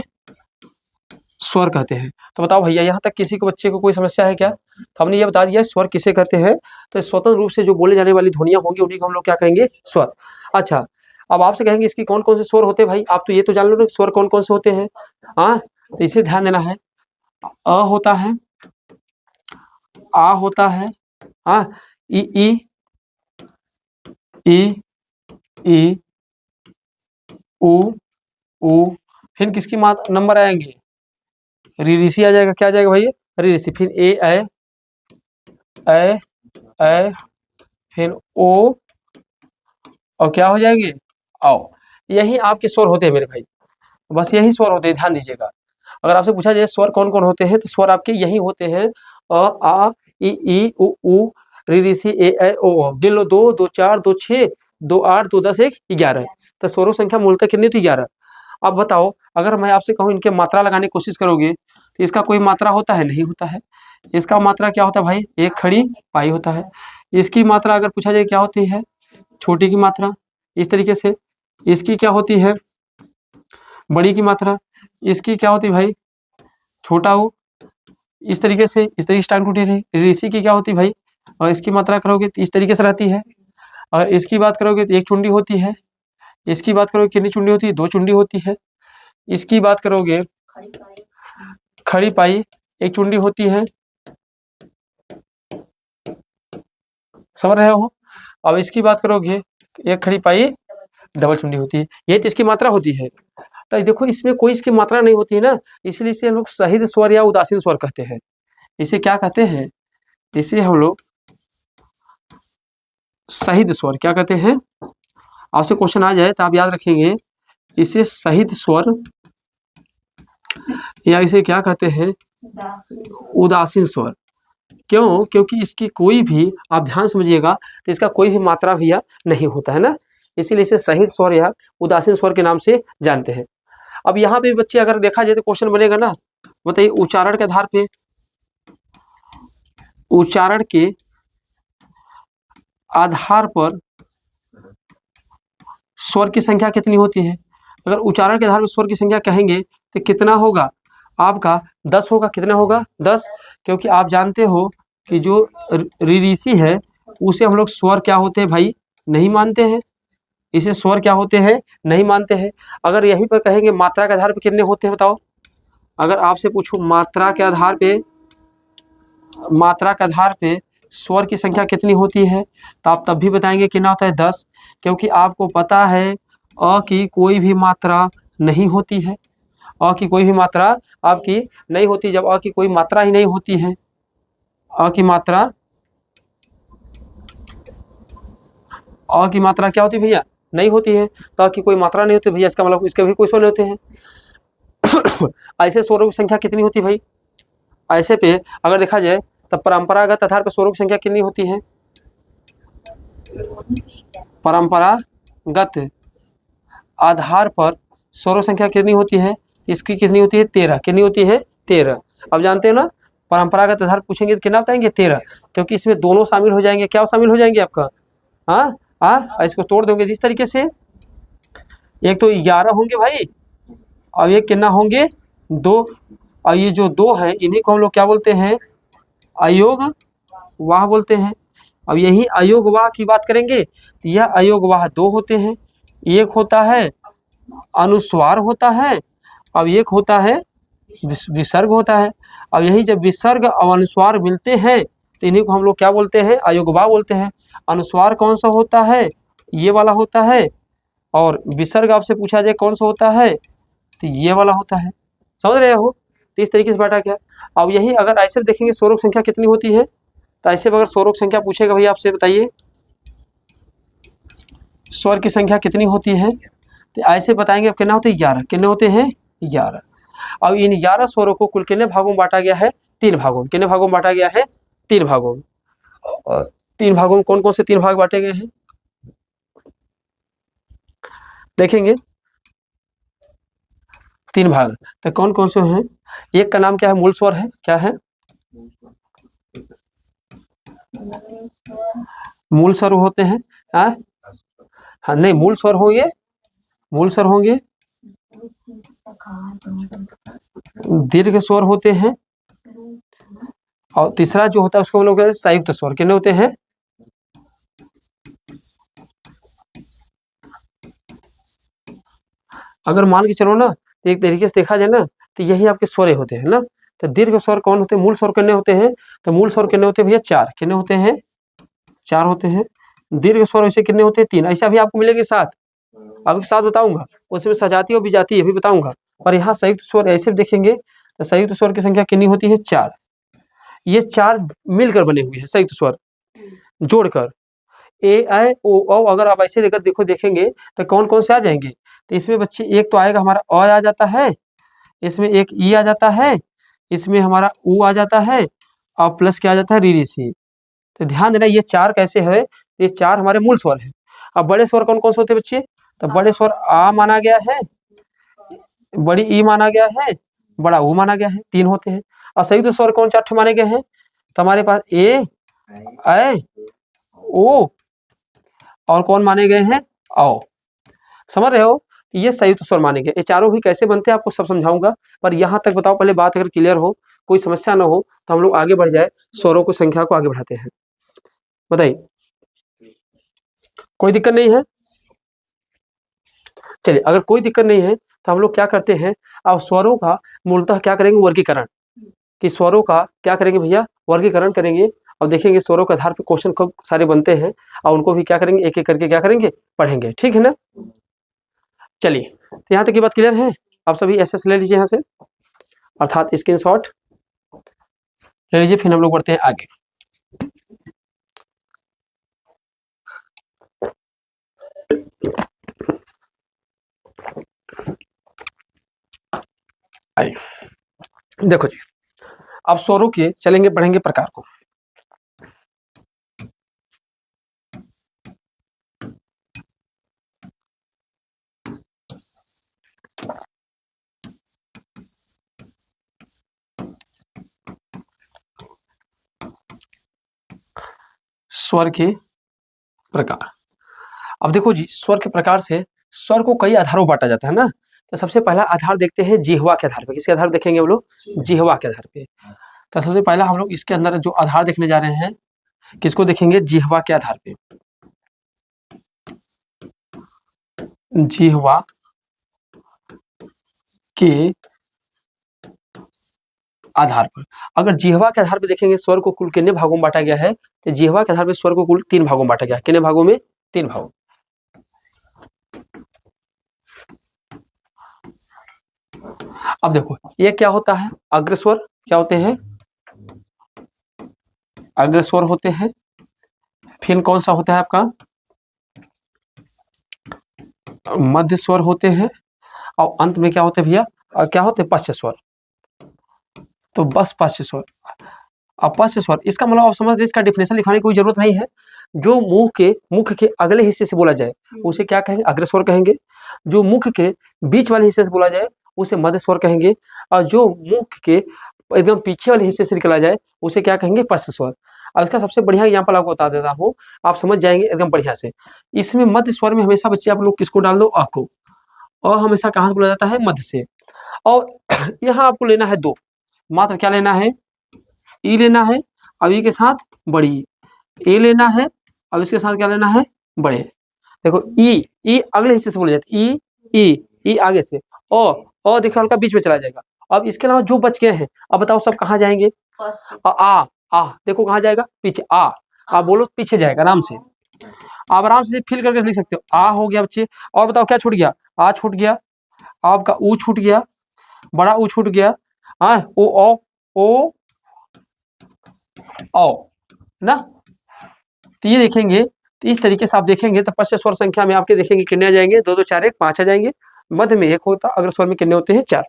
स्वर कहते हैं। तो बताओ भैया, यहाँ तक किसी को, बच्चे को कोई समस्या है क्या? तो हमने ये बता दिया स्वर किसे कहते हैं। तो स्वतंत्र रूप से जो बोले जाने वाली ध्वनियां होंगी उन्हीं को हम लोग क्या कहेंगे? स्वर। अच्छा, अब आपसे कहेंगे इसकी कौन कौन से स्वर होते हैं भाई? आप तो ये तो जान लो ना स्वर कौन कौन से होते हैं। हाँ, तो इसे ध्यान देना है। अ होता है, आ होता है, हाँ, ई ई ई ई उ ऊ, फिर किसकी नंबर आएंगे? ऋषि आ जाएगा। क्या आ जाएगा भाई? ऋषि। फिर ए ऐ, फिर ओ, और क्या हो जाएंगे? आओ। यही आपके स्वर होते हैं मेरे भाई, बस यही स्वर होते हैं, ध्यान दीजिएगा। अगर आपसे पूछा जाए स्वर कौन कौन होते हैं, तो स्वर आपके यही होते हैं। अ आ ई उ ऋषि ए ऐ ओ। गिन लो, 2 2 4 2 6 2 8 2 10 1 11। तो स्वरों संख्या मूलतः कितनी थी? 11। अब बताओ, अगर मैं आपसे कहूँ इनके मात्रा लगाने की कोशिश करोगे तो इसका कोई मात्रा होता है? नहीं होता है। इसका मात्रा क्या होता है भाई? एक खड़ी पाई होता है। इसकी मात्रा अगर पूछा जाए क्या होती है? छोटी की मात्रा। इस तरीके से इसकी क्या होती है? बड़ी की मात्रा। इसकी क्या होती है भाई? छोटा हो। इस तरीके से स्टाइल टूटी रही। ऋषि की क्या होती है भाई? और इसकी मात्रा करोगे तो इस तरीके से रहती है। और इसकी बात करोगे तो एक चुंडी होती है। इसकी बात करोगे कितनी चुंडी होती है? 2 चुंडी होती है। इसकी बात करोगे खड़ी पाई, एक चुंडी होती है। समझ रहे हो? अब इसकी बात करोगे एक खड़ी पाई, डबल चुंडी होती है। यही तो इसकी मात्रा होती है। तो देखो, इसमें कोई इसकी मात्रा नहीं होती है ना, इसलिए इसे हम लोग सहित स्वर या उदासीन स्वर कहते हैं। इसे क्या कहते हैं? इसे हम लोग सहित स्वर क्या कहते हैं? आपसे क्वेश्चन आ जाए तो आप याद रखेंगे, इसे सहित स्वर या इसे क्या कहते हैं? उदासीन स्वर। क्यों? क्योंकि इसकी कोई भी, आप ध्यान समझिएगा, तो इसका कोई भी मात्रा भैया नहीं होता है ना, इसीलिए इसे सहित स्वर या उदासीन स्वर के नाम से जानते हैं। अब यहाँ पे बच्चे अगर देखा जाए तो क्वेश्चन बनेगा ना, बताइए उच्चारण के आधार पे, उच्चारण के आधार पर स्वर की संख्या कितनी होती है? अगर उच्चारण के आधार पर स्वर की संख्या कहेंगे तो कितना होगा आपका? 10 होगा। कितना होगा? 10। क्योंकि आप जानते हो कि जो ऋषि है उसे हम लोग स्वर क्या होते हैं भाई? नहीं मानते हैं। इसे स्वर क्या होते हैं? नहीं मानते हैं। अगर यहीं पर कहेंगे मात्रा के आधार पर कितने होते हैं बताओ? अगर आपसे पूछूं मात्रा के आधार पे स्वर की संख्या कितनी होती है, तो आप तब भी बताएंगे कितना होता है 10, क्योंकि आपको पता है अ की कोई भी मात्रा नहीं होती है, अ की कोई भी मात्रा आपकी नहीं होती। जब अ की कोई मात्रा ही नहीं होती है, अ की मात्रा क्या होती है भैया, नहीं होती है, तो अ की कोई मात्रा नहीं होती भैया, इसका मतलब इसके भी कोई स्वर नहीं होते हैं। ऐसे स्वरों की संख्या कितनी होती है भाई, ऐसे पे अगर देखा जाए तब परंपरागत आधार पर स्वरों की संख्या कितनी होती है, परंपरागत आधार पर स्वरों संख्या कितनी होती है, इसकी कितनी होती है 13, कितनी होती है 13। अब जानते हैं ना, परंपरागत आधार पूछेंगे तो कितना बताएंगे 13, क्योंकि इसमें दोनों शामिल हो जाएंगे, क्या शामिल हो जाएंगे आपका, इसको तोड़ दोगे जिस तरीके से, एक तो 11 होंगे भाई, और ये कितना होंगे 2, और ये जो 2 है इन्हीं को हम लोग क्या बोलते हैं, अयोग वाह बोलते हैं। अब यही अयोग वाह की बात करेंगे तो यह अयोग वाह 2 होते हैं, एक होता है अनुस्वार होता है, अब एक होता है विसर्ग होता है। अब यही जब विसर्ग और अनुस्वार मिलते हैं तो इन्हीं को हम लोग क्या बोलते हैं, अयोग वाह बोलते हैं। अनुस्वार कौन सा होता है, ये वाला होता है, और विसर्ग आपसे पूछा जाए कौन सा होता है तो ये वाला होता है, समझ रहे हो। तो इस तरीके से बांटा गया। अब यही अगर ऐसे देखेंगे स्वरों की संख्या कितनी होती है, तो ऐसे अगर स्वरों की संख्या पूछेगा भैया आपसे, बताइए स्वर की संख्या कितनी होती है, तो ऐसे बताएंगे अब कितना होते हैं 11, कितने होते हैं 11। अब इन 11 स्वरों को कुल कितने भागों में बांटा गया है, 3 भागों में। कितने भागों में बांटा गया है, 3 भागों में। 3 भागों में कौन कौन से 3 भाग बांटे गए हैं देखेंगे, 3 भाग, तो कौन कौन से हैं। एक का नाम क्या है, मूल स्वर है, क्या है, मूल स्वर होते हैं। हाँ नहीं, मूल स्वर होंगे, मूल स्वर होंगे, दीर्घ स्वर होते हैं, और तीसरा जो होता है उसको हम लोग संयुक्त स्वर। कितने होते हैं, अगर मान के चलो ना, तो एक तरीके से देखा जाए ना, तो यही आपके स्वर होते हैं ना। तो दीर्घ स्वर कौन होते हैं, मूल स्वर कितने होते हैं, तो मूल स्वर कितने होते हैं भैया 4, कितने होते हैं 4 होते हैं। दीर्घ स्वर वैसे कितने होते हैं 3, ऐसा भी आपको मिलेंगे 7, अभी 7 बताऊंगा, उसमें सजाती और विजाती भी बताऊंगा। और यहाँ संयुक्त स्वर ऐसे देखेंगे तो संयुक्त स्वर की संख्या कितनी होती है 4, ये 4 मिलकर बने हुए हैं संयुक्त स्वर जोड़कर। ए आई ओ औ अगर आप ऐसे लेकर देखेंगे तो कौन कौन से आ जाएंगे, तो इसमें बच्चे एक तो आएगा हमारा अ आ जाता है, इसमें एक ई आ जाता है, इसमें हमारा ऊ आ जाता है, और प्लस क्या आ जाता है री री सी। तो ध्यान देना ये 4 कैसे है, ये 4 हमारे मूल स्वर है। अब बड़े स्वर कौन कौन से होते हैं बच्चे, तो बड़े स्वर आ माना गया है, बड़ी ई माना गया है, बड़ा ऊ माना गया है, 3 होते हैं। और संयुक्त स्वर कौन 4 माने गए हैं, तो हमारे पास ए ऐ ओ, और कौन माने गए हैं औ, समझ रहे हो। ये संयुक्त स्वर माने गए। ये चारों भी कैसे बनते हैं आपको सब समझाऊंगा, पर यहाँ तक बताओ पहले, बात अगर क्लियर हो, कोई समस्या ना हो, तो हम लोग आगे बढ़ जाए, स्वरों को संख्या को आगे बढ़ाते हैं। बताइए, कोई दिक्कत नहीं है। चलिए, अगर कोई दिक्कत नहीं है तो हम लोग क्या करते हैं, अब स्वरों का मूलतः क्या करेंगे, वर्गीकरण, कि स्वरों का क्या करेंगे भैया, वर्गीकरण करेंगे। अब देखेंगे स्वरों के आधार पर क्वेश्चन खूब सारे बनते हैं, और उनको भी क्या करेंगे, एक एक करके क्या करेंगे, पढ़ेंगे, ठीक है ना। चलिए, तो यहाँ तक की बात क्लियर है। आप सभी एसएस ले लीजिए यहाँ से, अर्थात स्क्रीनशॉट ले लीजिए, फिर हम लोग बढ़ते हैं आगे। आइए, देखो जी, अब स्वरों के चलेंगे, पढ़ेंगे प्रकार को। स्वर के प्रकार। अब देखो जी, स्वर के प्रकार से स्वर को कई आधारों बांटा जाता है ना। तो सबसे पहला आधार देखते हैं जिह्वा के आधार पे। किसके आधार देखेंगे हम लोग, जिह्वा के आधार पे। तो सबसे पहला हम लोग इसके अंदर जो आधार देखने जा रहे हैं, किसको देखेंगे, जिह्वा के आधार पे। जिह्वा के आधार पर। अगर जिह्वा के आधार पर देखेंगे स्वर को कुल कितने भागों में बांटा गया है, तो जिह्वा के आधार पर स्वर को कुल 3 भागों में बांटा गया है। कितने भागों में? 3 भागों। अब देखो ये क्या होता है, अग्रस्वर क्या होते हैं, अग्रस्वर होते हैं। फिर कौन सा होता है आपका, मध्य स्वर होते हैं। और अंत में क्या होते हैं भैया, क्या होते हैं, पश्च स्वर। तो बस पश्च स्वर। अब पश्च स्वर इसका मतलब आप समझ लीजिए, इसका डिफिनेशन लिखाने की कोई जरूरत नहीं है। जो मुख के अगले हिस्से से बोला जाए उसे क्या कहेंगे, अग्रस्वर कहेंगे। जो मुख के बीच वाले हिस्से से बोला जाए उसे मध्य स्वर कहेंगे। और जो मुख के एकदम पीछे वाले हिस्से से निकला जाए उसे क्या कहेंगे, पश्च स्वर। अब इसका सबसे बढ़िया एग्जाम्पल आपको बता देता हूँ, आप समझ जाएंगे एकदम बढ़िया से। इसमें मध्य स्वर में हमेशा बच्चे आप लोग किसको डाल दो, अ को। और हमेशा कहाँ से बोला जाता है, मध्य से। और यहाँ आपको लेना है 2, मात्र क्या लेना है, ई लेना है। अब ई के साथ बड़ी ए लेना है। अब इसके साथ क्या लेना है, बड़े। देखो ई अगले हिस्से से बोले जाते, ई आगे से। ओ देखो हल्का बीच में चला जाएगा। अब इसके अलावा जो बच गए हैं, अब बताओ सब कहाँ जाएंगे, आ देखो कहाँ जाएगा, पीछे। आ बोलो, पीछे जाएगा आराम से। आप आराम से फिल करके लिख सकते हो, आ हो गया बच्चे। और बताओ क्या छूट गया, आ छूट गया, आपका ऊ छूट गया, बड़ा ऊ छूट गया। ओ ना। तो ये देखेंगे, तो इस तरीके से आप देखेंगे तो पश्च स्वर संख्या में आपके देखेंगे कितने आ जाएंगे, 2 2 4 1 5 आ जाएंगे। मध्य में 1 होता, अग्र स्वर में कितने होते हैं, 4।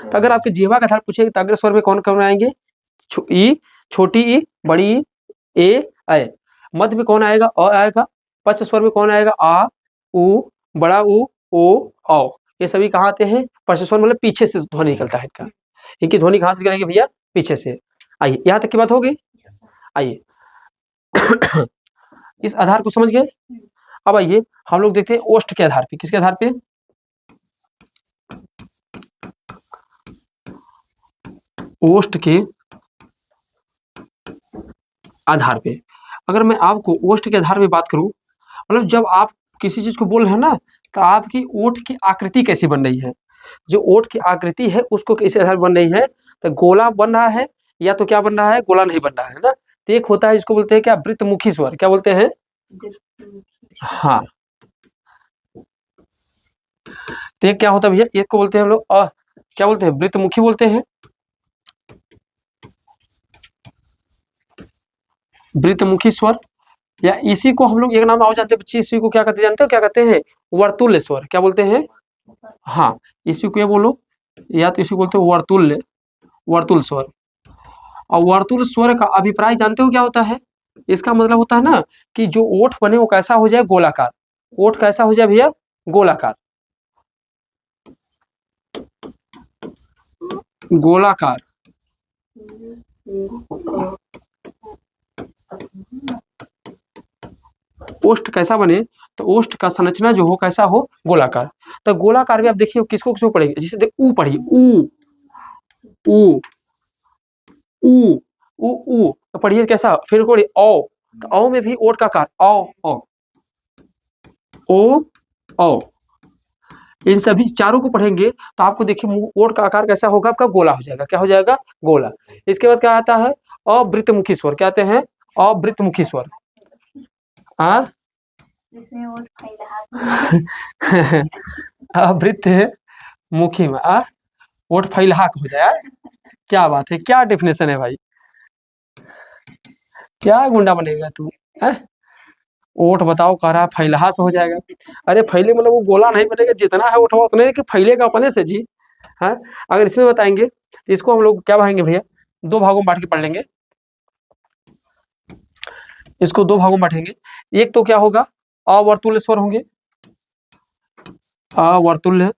तो अगर आपके जिह्वा का आधार पूछे तो अग्र स्वर में कौन कौन आएंगे, ई, छोटी ई, बड़ी ई, ए। मध्य में कौन आएगा, अ आएगा। पश्च स्वर में कौन आएगा, आ, उ, बड़ा उ, ओ, औ। ये सभी कहाँ आते हैं, पश्च स्वर मतलब पीछे से ध्वनि निकलता है इनका। इनकी ध्वनि कहाँ से निकलेगी भैया, पीछे से। आइए यहाँ तक की बात होगी। आइए इस आधार को समझ गए। अब आइए हम लोग देखते हैं ओष्ठ के आधार पे, किसके आधार पे, ओष्ठ के आधार पे। अगर मैं आपको ओष्ठ के आधार पे बात करूं, मतलब जब आप किसी चीज को बोल रहे हैं ना, तो आपकी ओठ की आकृति कैसी बन रही है, जो ओठ की आकृति है उसको कैसे आधार बन रही है, तो गोला बन रहा है या तो क्या बन रहा है, गोला नहीं बन रहा है ना। तो एक होता है इसको बोलते हैं क्या, वृत्तमुखी स्वर, क्या बोलते हैं, हाँ। तो एक क्या होता है भैया, एक को बोलते हैं हम लोग क्या बोलते हैं, वृत्तमुखी बोलते हैं, वृत्तमुखी स्वर। या इसी को हम लोग एक नाम और जानते हैं बच्चे, इसी को क्या कहते हैं, जानते हो क्या कहते हैं, वर्तुल्य स्वर, क्या बोलते हैं, हाँ। इसी को ये बोलो, या तो इसी को बोलते हैं वर्तुल स्वर। और वर्तुल स्वर का अभिप्राय जानते हो क्या होता है, इसका मतलब होता है ना कि जो ओठ बने वो कैसा हो जाए, गोलाकार। ओठ कैसा हो जाए भैया, गोलाकार, गोलाकार। ओष्ठ कैसा बने, तो ओष्ठ का संरचना जो हो कैसा हो, गोलाकार। तो गोलाकार में आप देखिए किसको किसको पढ़ेंगे, जिसे देख ऊ पढ़िए, ऊ ऊ ऊ ऊ ऊ, तो पढ़िए कैसा, फिर पढ़िए औ, तो औ में भी ओठ का कार, औ औ ओ औ। इन सभी चारों को पढ़ेंगे तो आपको देखिए ओठ का आकार कैसा होगा, आपका गोला हो जाएगा, क्या हो जाएगा, गोला। इसके बाद क्या आता है, अवृत्तमुखी स्वर, क्या आते हैं, अवृत्तमुखी स्वर। अवृत्त मुखी में ओठ फैलहाक हो जाए, क्या बात है, क्या डेफिनेशन है भाई, क्या गुंडा बनेगा तू है। ओठ बताओ कह रहा है फैलहा से हो जाएगा, अरे फैले मतलब वो गोला नहीं बनेगा, जितना है ओठ उतने कि फैलेगा अपने से जी, है। अगर इसमें बताएंगे तो इसको हम लोग क्या पढ़ेंगे भैया, 2 भागों में बांट के पढ़ लेंगे। इसको 2 भागों में बांटेंगे। एक तो क्या होगा, अवर्तुल्य स्वर होंगे, अवर्तुल्य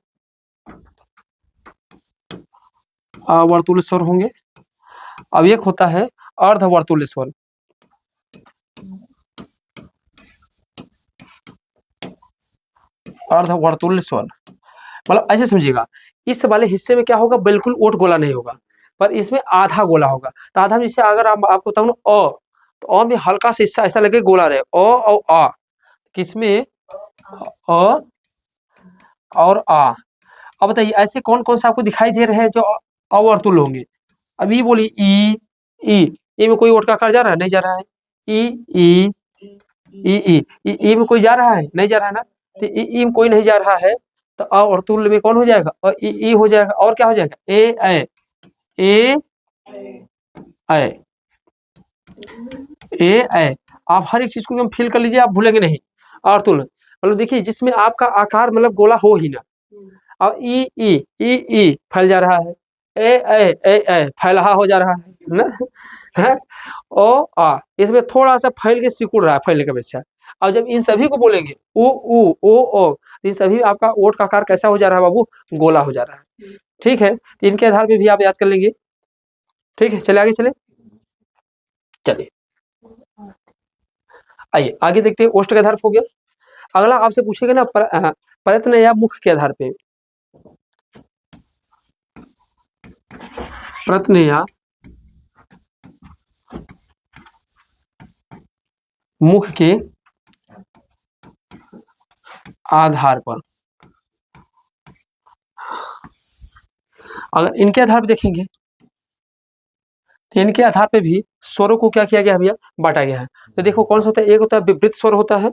अवर्तुल्य स्वर होंगे। अब एक होता है अर्धवर्तुल्य स्वर, अर्धवर्तुल्य स्वर मतलब ऐसे समझिएगा, इस वाले हिस्से में क्या होगा, बिल्कुल ओठ गोला नहीं होगा, पर इसमें आधा गोला होगा। तो आधा में जैसे अगर आपको बताऊं ना तो अ में हल्का सा हिस्सा ऐसा लगे गोला रहे, अ और आ, किसमें, अ और आ। अब बताइए ऐसे कौन कौन सा आपको दिखाई दे रहे हैं जो अवर्तुल होंगे। अब ई बोली ई, ई में कोई ओट का आकार जा रहा है? नहीं जा रहा है। ई ई ई ई ई में कोई जा रहा है? नहीं जा रहा है ना। तो ई में कोई नहीं जा रहा है तो अवर्तुल में कौन हो जाएगा? और ई हो जाएगा। और क्या हो जाएगा? ए ए ए ए। आप हर एक चीज को एकदम फिल कर लीजिए, आप भूलेंगे नहीं। अवर्तुल मतलब देखिए जिसमें आपका आकार मतलब गोला हो ही ना। और ई फैल जा रहा है। ए फैलहा हो जा रहा है ना। है? ओ आ इसमें थोड़ा सा फैल के सिकुड़ रहा है, फैलने का अपेक्षा। और जब इन सभी को बोलेंगे उ ओ, तो इन सभी आपका ओट का आकार कैसा हो जा रहा है बाबू? गोला हो जा रहा है। ठीक है, तो इनके आधार पे भी आप याद कर लेंगे। ठीक है, चले आगे चले। चलिए आइए आगे देखते हैं। ओष्ठ के आधार पे हो गया। अगला आपसे पूछेगा ना प्रयत्न या मुख के आधार पे। प्रयत्न या मुख के आधार पर, अगर इनके आधार पर देखेंगे तो इनके आधार पे भी स्वरों को क्या किया गया है भैया? बांटा गया है। तो देखो कौन सा होता है? एक होता है विवृत स्वर होता है।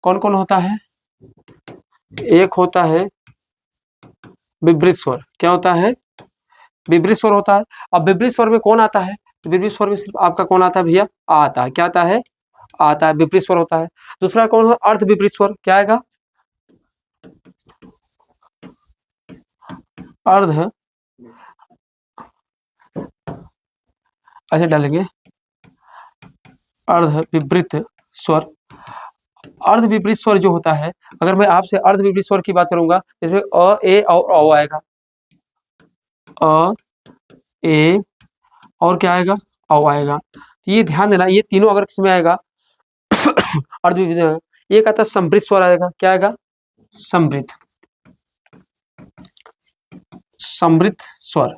कौन कौन होता है? एक होता है विवृत स्वर। क्या होता है? विवृत स्वर होता है। अब विवृत स्वर में कौन आता है? तो विवृत स्वर में सिर्फ आपका कौन आता है भैया? आता है। क्या आता है? आता है, विपरीत स्वर होता है। दूसरा कौन सा? अर्ध विपरीत स्वर। क्या आएगा? अर्ध, ऐसे डालेंगे अर्ध विपरीत स्वर। अर्ध विपरीत स्वर जो होता है, अगर मैं आपसे अर्ध विपरीत स्वर की बात करूंगा, इसमें अ ए और औ आएगा। अ ए और क्या आएगा? औ आएगा। ये ध्यान देना, ये तीनों अगर किसमें आएगा अर्ध विपरीत, एक आता है समृद्ध स्वर आएगा। क्या आएगा? समृद्ध, समृद्ध स्वर।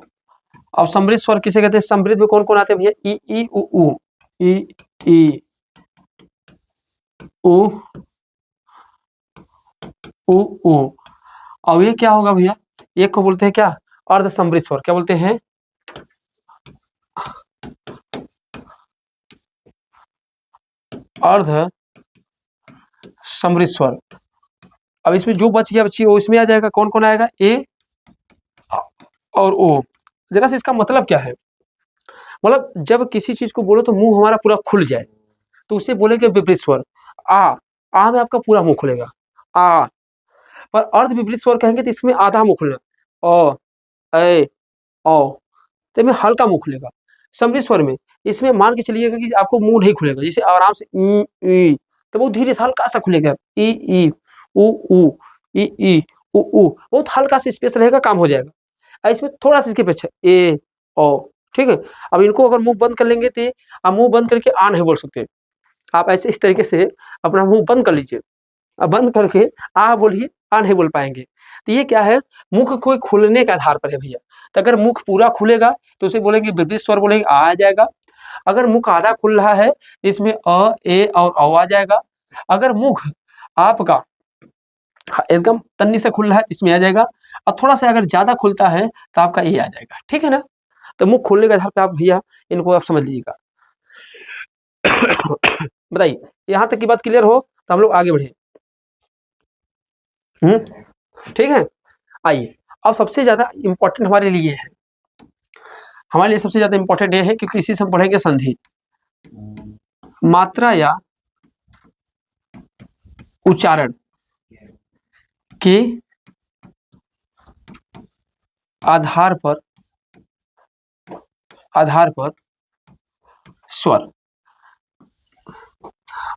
अब समृद्ध स्वर किसे कहते हैं? समृद्ध में कौन कौन आते हैं भैया? ई ई उ ऊ, ई ई उ उ ऊ। अब ये क्या होगा भैया? एक को बोलते हैं क्या? अर्ध समृद्ध स्वर। क्या बोलते हैं? अर्ध समृद्ध स्वर। अब इसमें जो बच गया बच्ची वो इसमें आ जाएगा। कौन कौन आएगा? ए और ओ। जरा से इसका मतलब क्या है? मतलब जब किसी चीज को बोलो तो मुंह हमारा पूरा खुल जाए तो उसे बोलेंगे विपरीत स्वर। आ में आपका पूरा मुंह खुलेगा, आ। पर अर्ध विपरीत स्वर कहेंगे तो इसमें आधा मुंह खुलेगा, ओ ए ओ, तो इसमें हल्का मुंह खुलेगा। समृद्ध स्वर में इसमें मान के चलिएगा कि आपको मुंह नहीं खुलेगा, जैसे आराम से ई, तो वो धीरे से हल्का सा खुलेगा। ई उ ई उ बहुत हल्का सा स्पेस रहेगा, काम हो जाएगा। और इसमें थोड़ा सा इसके पीछे ए ओ। ठीक है, अब इनको अगर मुंह बंद कर लेंगे तो आप मुंह बंद करके आ नहीं बोल सकते। आप ऐसे इस तरीके से अपना मुंह बंद कर लीजिए, अब बंद करके आ बोलिए, आ नहीं बोल पाएंगे। तो ये क्या है? मुख कोई खुलने के आधार पर है भैया। तो अगर मुख पूरा खुलेगा तो उसे बोलेंगे विपरीत स्वर, बोलेंगे आ जाएगा। अगर मुख आधा खुल रहा है इसमें अ ए और औ आ जाएगा। अगर मुख आपका एकदम तन्नी से खुल रहा है इसमें आ जाएगा, और थोड़ा सा अगर ज्यादा खुलता है तो आपका ए आ जाएगा। ठीक है ना? तो मुख खुलने के आधार पर आप भैया इनको आप समझ लीजिएगा। बताइए, यहां तक की बात क्लियर हो तो हम लोग आगे बढ़े। ठीक है, आइए अब सबसे ज्यादा इंपॉर्टेंट हमारे लिए है, हमारे लिए सबसे ज्यादा इंपॉर्टेंट ये है क्योंकि इसी से हम पढ़ेंगे संधि। मात्रा या उच्चारण के आधार पर स्वर।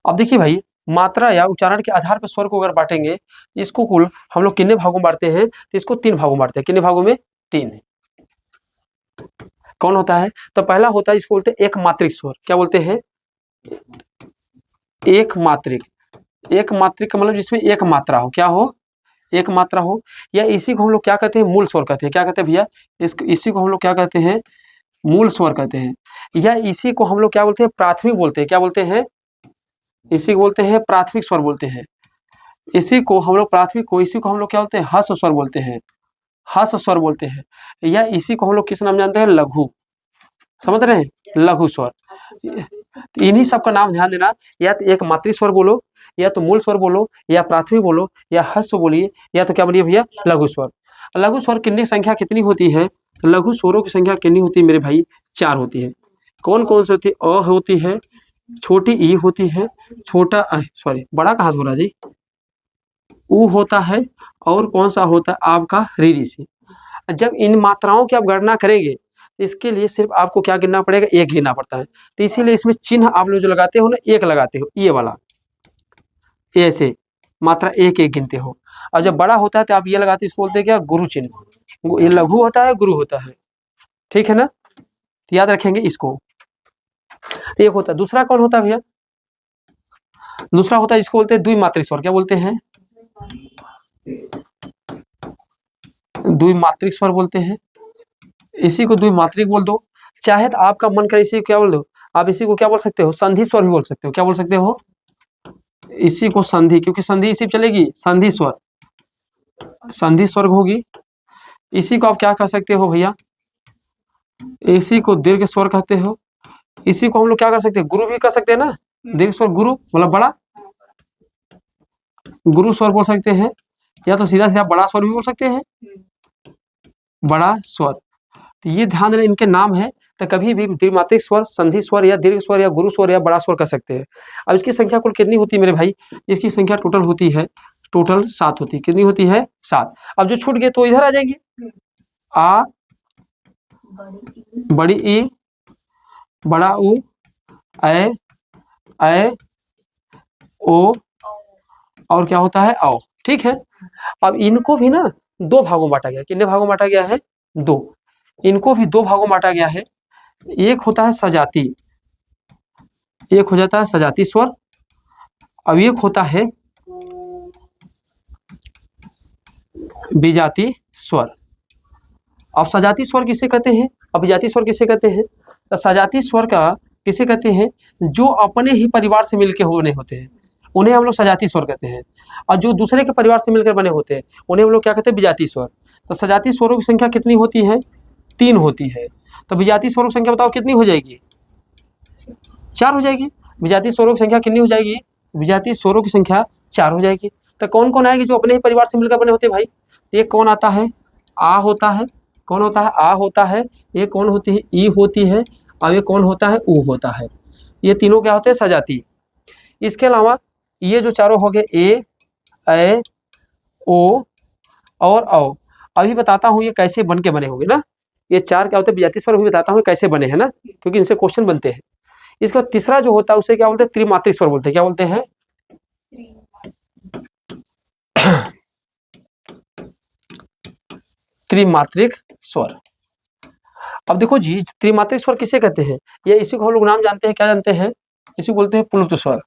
अब देखिए भाई, मात्रा या उच्चारण के आधार पर स्वर को अगर बांटेंगे, इसको कुल हम लोग कितने भागों में बांटते हैं? तो इसको 3 भागों में बांटते हैं। कितने भागों में? 3। कौन होता है? तो पहला होता है, इसको बोलते हैं एक मात्रिक स्वर। क्या बोलते हैं? एक मात्रिक। एक मात्रिक का मतलब जिसमें एक मात्रा हो। क्या हो? एक मात्रा हो। या इसी को हम लोग क्या कहते हैं? मूल स्वर कहते हैं। क्या कहते हैं भैया? इसी को हम लोग क्या कहते हैं? मूल स्वर कहते हैं। या इसी को हम लोग क्या बोलते हैं? प्राथमिक बोलते हैं। क्या बोलते हैं? इसी को बोलते हैं प्राथमिक स्वर बोलते हैं। इसी को हम लोग प्राथमिक को, इसी को हम लोग क्या बोलते हैं? ह्रस्व स्वर बोलते हैं। हर्ष स्वर बोलते हैं, या इसी को हम लोग किस नाम जानते हैं, लघु, समझ रहे हैं, लघु स्वर। इन्हीं सब का नाम ध्यान देना, या तो एक मातृ स्वर बोलो, या तो मूल स्वर बोलो, या प्राथमिक बोलो, या हर्ष बोलिए, या तो क्या बोलिए भैया, लघु स्वर। लघु स्वर की संख्या कितनी होती है, लघु स्वरों की संख्या कितनी होती है मेरे भाई, 4 होती है। कौन कौन सी होती है, अ होती है, छोटी ई होती है, छोटा सॉरी बड़ा कहाँ से हो रहा जी, ऊ होता है, और कौन सा होता है आपका री सी। जब इन मात्राओं की आप गणना करेंगे, इसके लिए सिर्फ आपको क्या गिनना पड़ेगा, एक गिनना पड़ता है। तो इसीलिए इसमें चिन्ह आप लोग जो लगाते हो ना, एक लगाते हो, ये वाला, ऐसे मात्रा एक एक गिनते हो। और जब बड़ा होता है तो आप ये लगाते हो, इसको बोलते हैं क्या, गुरु चिन्ह। ये लघु होता है, गुरु होता है, ठीक है ना, तो याद रखेंगे इसको। तो एक होता है, दूसरा कौन होता है भैया, दूसरा होता है इसको बोलते हैं द्विमात्रिक स्वर। क्या बोलते हैं, द्विमात्रिक स्वर बोलते हैं। इसी को द्विमात्रिक बोल दो, चाहे तो आपका मन करे इसी को क्या बोल दो, आप इसी को क्या बोल सकते हो, संधि स्वर भी बोल सकते हो। क्या बोल सकते हो, इसी को संधि, क्योंकि संधि इसी पे चलेगी, संधि स्वर, संधि स्वर होगी। इसी को आप क्या कह सकते हो भैया, इसी को दीर्घ स्वर कहते हो। इसी को हम लोग क्या कर सकते हैं, गुरु भी कर सकते हैं ना, दीर्घ स्वर गुरु मतलब बड़ा, गुरु स्वर बोल सकते हैं, या तो सीधा सीधा बड़ा स्वर भी बोल सकते हैं, बड़ा स्वर। तो ये ध्यान देना, इनके नाम है, तो कभी भी द्विमात्रिक स्वर, संधि स्वर, या दीर्घ स्वर, या गुरु स्वर, या बड़ा स्वर कर सकते हैं। अब इसकी संख्या कुल कितनी होती है मेरे भाई, इसकी संख्या टोटल होती है, टोटल 7 होती है। कितनी होती है, 7। अब जो छूट गए तो इधर आ जाएंगे, आ, बड़ी ई, बड़ा ऊ, ए, ओ, और क्या होता है, आओ, ठीक है। अब इनको भी ना 2 भागों में बांटा गया। कितने भागों में बांटा गया है, 2। इनको भी 2 भागों में बांटा गया है। एक होता है सजाती, एक हो जाता है सजाती स्वर, अब एक होता है विजाती स्वर। अब सजाती स्वर किसे कहते हैं, अब विजाती स्वर किसे कहते हैं, तो सजाती स्वर का किसे कहते हैं, जो अपने ही परिवार से मिलके बने होते हैं, उन्हें हम लोग सजाती स्वर कहते हैं। और जो दूसरे के परिवार से मिलकर बने होते हैं, उन्हें हम लोग क्या कहते हैं, विजाती स्वर। तो सजाती स्वरों की संख्या कितनी होती है, 3 होती है। तो विजाती स्वरों की संख्या बताओ कितनी हो जाएगी, 4 हो जाएगी। विजाती स्वरों की संख्या कितनी हो जाएगी, विजाती स्वरों की संख्या 4 हो जाएगी। तो कौन कौन आएगी, जो अपने ही परिवार से मिलकर बने होते हैं भाई, एक कौन आता है, आ होता है, कौन होता है, आ होता है, एक कौन होती है, ई होती है, और ये कौन होता है, ऊ होता है। ये तीनों क्या होते हैं, सजाती। इसके अलावा ये जो चारों हो गए, ए, ओ और औ। अभी बताता हूँ ये कैसे बन के बने होंगे ना, ये 4 क्या होते हैं विजाती स्वर, अभी बताता हूँ कैसे बने हैं ना, क्योंकि इनसे क्वेश्चन बनते हैं। इसका तीसरा जो होता है उसे क्या बोलते हैं, त्रिमात्रिक स्वर बोलते हैं। क्या बोलते हैं, त्रिमात्रिक स्वर। अब देखो जी, त्रिमात्रिक स्वर किसे कहते हैं, ये इसी को हम लोग नाम जानते हैं, क्या जानते हैं, इसी को बोलते हैं प्लुत स्वर।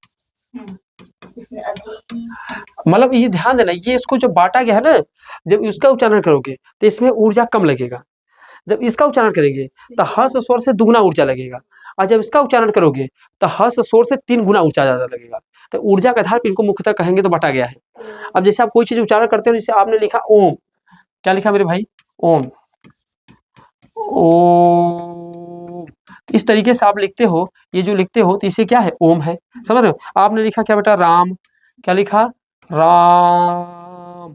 मतलब ये ध्यान देना, ये इसको जब बांटा गया है ना, जब इसका उच्चारण करोगे तो इसमें ऊर्जा कम लगेगा। जब इसका उच्चारण करेंगे तो हर्ष स्वर से दुगुना ऊर्जा लगेगा, और जब इसका उच्चारण करोगे तो हर्ष स्वर से 3 गुना ऊर्जा ज्यादा लगेगा। तो ऊर्जा के आधार पर इनको मुख्यतः कहेंगे तो बांटा गया है। अब जैसे आप कोई चीज उच्चारण करते हो, जैसे आपने लिखा ओम, क्या लिखा मेरे भाई, ओम, ओ, इस तरीके से आप लिखते हो, ये जो लिखते हो तो इसे क्या है, ओम है, समझ रहे हो। आपने लिखा क्या बेटा, राम, क्या लिखा, राम,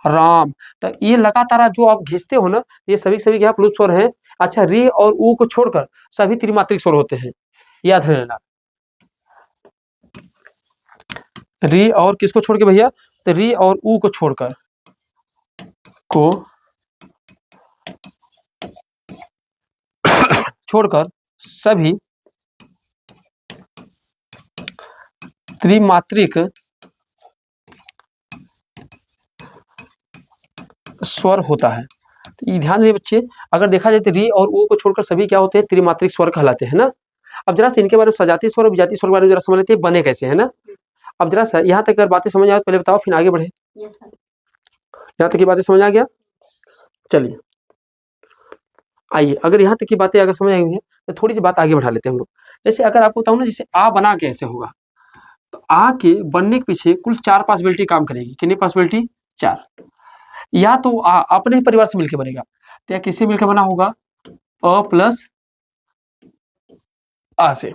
राम। तो ये लगातार जो आप घिसते हो ना, ये सभी क्या प्लुत स्वर हैं। अच्छा, री और ऊ को छोड़कर सभी त्रिमात्रिक स्वर होते हैं, याद रखना। री और किसको छोड़ के भैया, तो री और ऊ को छोड़कर सभी त्रिमात्रिक स्वर होता है। तो ध्यान दे बच्चे, अगर देखा जाए तो री और ऊ को छोड़कर सभी क्या होते हैं, त्रिमात्रिक स्वर कहलाते हैं ना। अब जरा से इनके बारे में, सजाती स्वर और विजाती स्वर के बारे में जरा समझ लेते हैं, बने कैसे है ना। अब जरा सा यहाँ तक अगर बातें समझ आए पहले बताओ, फिर आगे बढ़े। यहाँ तक की बातें समझ आ गया, चलिए आइए, अगर यहाँ तक की बातें अगर समझ आई हुई है तो थोड़ी सी बात आगे बढ़ा लेते हैं हम लोग। जैसे अगर आपको बताऊँ ना, जैसे आ बना कैसे होगा, तो आ के बनने के पीछे कुल 4 पॉसिबिलिटी काम करेगी। कितनी पॉसिबिलिटी, 4। या तो अपने ही परिवार से मिलकर बनेगा, तो या किससे मिलकर बना होगा, अ प्लस आ से,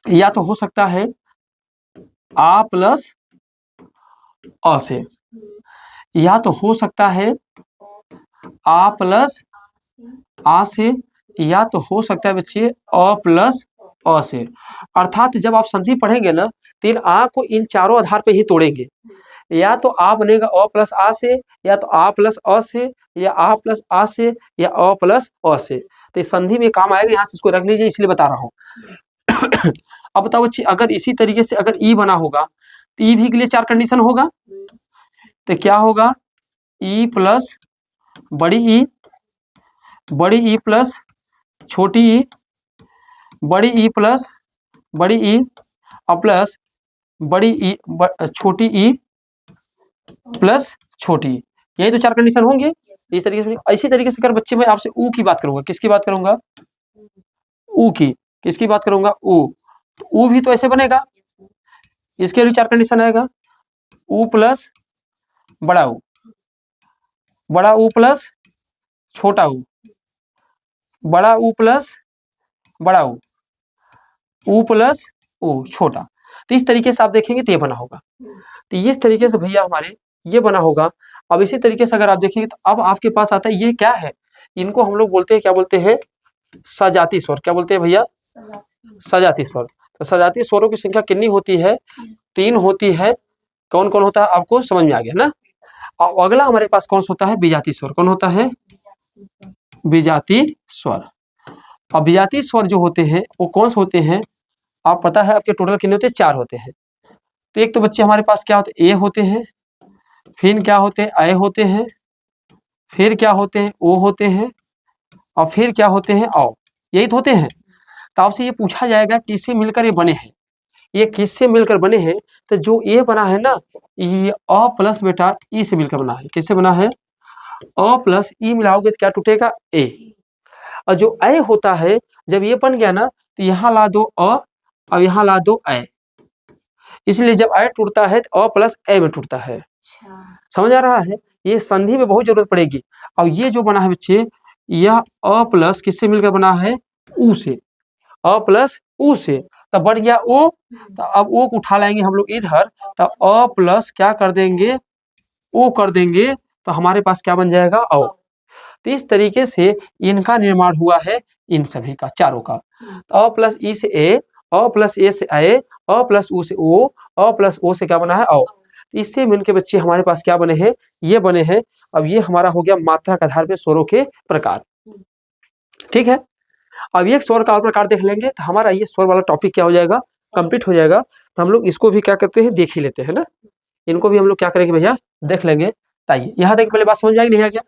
या तो हो सकता है आ प्लस अ से, या तो हो सकता है आ प्लस आ से, या तो हो सकता है बच्चे अ प्लस अ से। अर्थात जब आप संधि पढ़ेंगे ना तो इन आ को इन चारों आधार पे ही तोड़ेंगे, या तो आ बनेगा अ प्लस आ से, या तो आ प्लस अ से, या आ प्लस आ से, या अ प्लस अ से। तो इस संधि में काम आएगा, यहाँ से इसको रख लीजिए, इसलिए बता रहा हूँ। अब बताओ बच्चे, अगर इसी तरीके से अगर ई बना होगा तो ई भी के लिए 4 कंडीशन होगा, तो क्या होगा, ई प्लस बड़ी ई प्लस छोटी ई, बड़ी ई प्लस बड़ी ई और प्लस बड़ी ई छोटी ई प्लस छोटी ई, यही तो 4 कंडीशन होंगे। इस तरीके से, इसी तरीके से अगर बच्चे मैं आपसे ऊ की बात करूंगा, किसकी बात करूंगा, ऊ की, किसकी बात करूंगा, ऊ, तो ऊ भी तो ऐसे बनेगा, इसके भी 4 कंडीशन आएगा, ऊ प्लस बड़ा ऊ प्लस छोटा ऊ, बड़ा ऊ प्लस बड़ा ऊ प्लस ऊ छोटा। तो इस तरीके से आप देखेंगे तो ये बना होगा, तो इस तरीके से भैया हमारे ये बना होगा। अब इसी तरीके से अगर आप देखेंगे तो अब आपके पास आता है, ये क्या है, इनको हम लोग बोलते हैं, क्या बोलते हैं, सजाती स्वर। क्या बोलते हैं भैया, सजाती स्वर। तो सजाती स्वरों की संख्या कितनी होती है, 3 होती है। कौन कौन होता है आपको समझ में आ गया ना। और अगला हमारे पास कौन सा होता है, विजाती स्वर। कौन होता है, विजाती स्वर। और विजाती स्वर जो होते हैं वो कौन से होते हैं, आप पता है आपके टोटल कितने होते हैं, 4 होते हैं। तो एक तो बच्चे हमारे पास क्या होते हैं, ए होते हैं, फिर क्या होते हैं, अ होते हैं, फिर क्या होते हैं, ओ होते हैं, और फिर क्या होते हैं, औ। यही तो होते हैं। तो आपसे ये पूछा जाएगा किससे मिलकर ये बने हैं, ये किससे मिलकर बने हैं। तो जो ये बना है ना, ये अ प्लस बेटा ई से मिलकर बना है। किससे बना है, अ प्लस ई मिलाओगे तो क्या टूटेगा, ए। और जो अ होता है, जब ये बन गया ना तो यहाँ ला दो अ और यहाँ ला दो अ, इसलिए जब अ टूटता है तो अ प्लस ए में टूटता है। समझ आ रहा है, ये संधि में बहुत जरूरत पड़ेगी। और ये जो बना है बच्चे, यह अ प्लस किससे मिलकर बना है, ऊ से, अ प्लस ऊ से, तब बढ़ गया ओ। तो अब ओ को उठा लाएंगे हम लोग इधर, तो अ प्लस क्या कर देंगे, ओ कर देंगे, तो हमारे पास क्या बन जाएगा, औ। तो इस तरीके से इनका निर्माण हुआ है, इन सभी का, चारों का। अ प्लस ई से ए, अ प्लस ए से अ, अ प्लस ऊ से ओ, अ प्लस ओ से क्या बना है, औ। इससे मिलके बच्चे हमारे पास क्या बने हैं, ये बने हैं। अब ये हमारा हो गया मात्रा के आधार पे स्वरों के प्रकार। ठीक है, अब एक स्वर का और प्रकार देख लेंगे तो हमारा ये स्वर वाला टॉपिक क्या हो जाएगा, कंप्लीट हो जाएगा। तो हम लोग इसको भी क्या करते हैं, देख ही लेते हैं ना, इनको भी हम लोग क्या करेंगे भैया, देख लेंगे। आइए यहाँ तक पहले बात समझ में आई नहीं आ गया,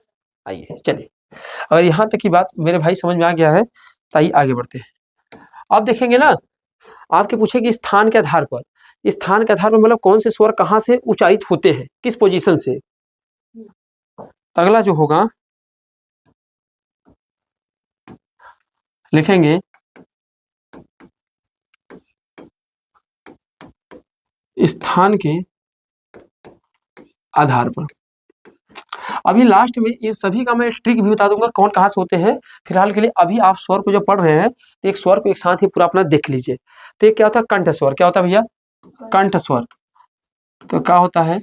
आइए चलिए, अगर यहाँ तक की बात मेरे भाई समझ में आ गया है तो आइए आगे बढ़ते हैं। अब देखेंगे ना, आपके पूछेगी स्थान के आधार पर, स्थान के आधार पर मतलब कौन से स्वर कहाँ से उच्चारित होते हैं, किस पोजीशन से। तो अगला जो होगा लिखेंगे स्थान के आधार पर। अभी लास्ट में इन सभी का मैं ट्रिक भी बता दूंगा कौन कहाँ से होते हैं। फिलहाल के लिए अभी आप स्वर को जो पढ़ रहे हैं तो एक स्वर को एक साथ ही पूरा अपना देख लीजिए। तो क्या होता है, कंठ स्वर। क्या होता है भैया, कंठ स्वर। तो क्या होता है,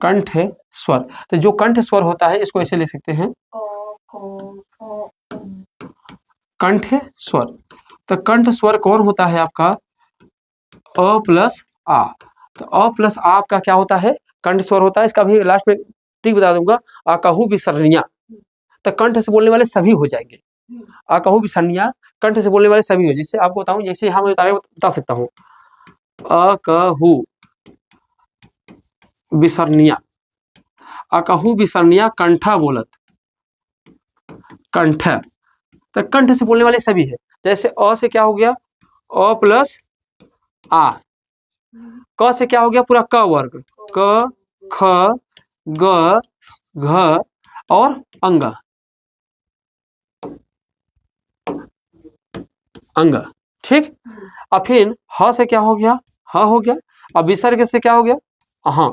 कंठ स्वर। तो जो कंठ स्वर होता है इसको ऐसे लिख सकते हैं, कंठ स्वर। तो कंठ स्वर कौन होता है आपका, अ प्लस आ। तो अ प्लस आ आपका क्या होता है, कंठ स्वर होता है। इसका भी लास्ट में ठीक बता दूंगा, आकाहू विसर्णिया। तो कंठ से बोलने वाले सभी हो जाएंगे, आकाहू विसर्णिया कंठ से बोलने वाले सभी हो। जिससे आपको बताऊं, जैसे यहाँ मैं बता सकता हूँ, आकाहू विसर्णिया, आकाहू विसर्णिया कंठा बोलत, कंठ। तो कंठ से बोलने वाले सभी है। जैसे अ से क्या हो गया, अ प्लस आ। क से क्या हो गया, पूरा क वर्ग, क ख ग घ और अंग, अंग। ठीक। अब फिर ह से क्या हो गया, ह हो गया। अब विसर्ग से क्या हो गया, हाँ।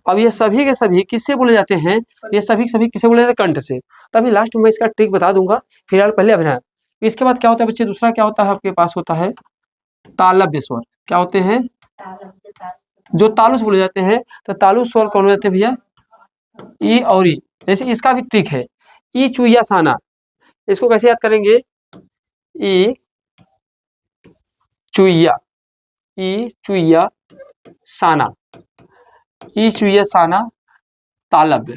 अब ये सभी के सभी किससे बोले जाते हैं? ये सभी के सभी किससे बोले जाते हैं? कंठ से। तभी लास्ट में मैं इसका ट्रिक बता दूंगा, फिलहाल पहले अभिनय। इसके बाद क्या होता है बच्चे, दूसरा क्या होता है आपके पास होता है तालव्य स्वर। क्या होते हैं? जो तालु से बोले जाते हैं। तो तालु स्वर कौन होते हैं भैया? ई और ई। जैसे इसका भी ट्रिक है, ई चुईया साना। इसको कैसे याद करेंगे? ई चुईया, ई चुईया साना, ई चुईया साना तालव्य,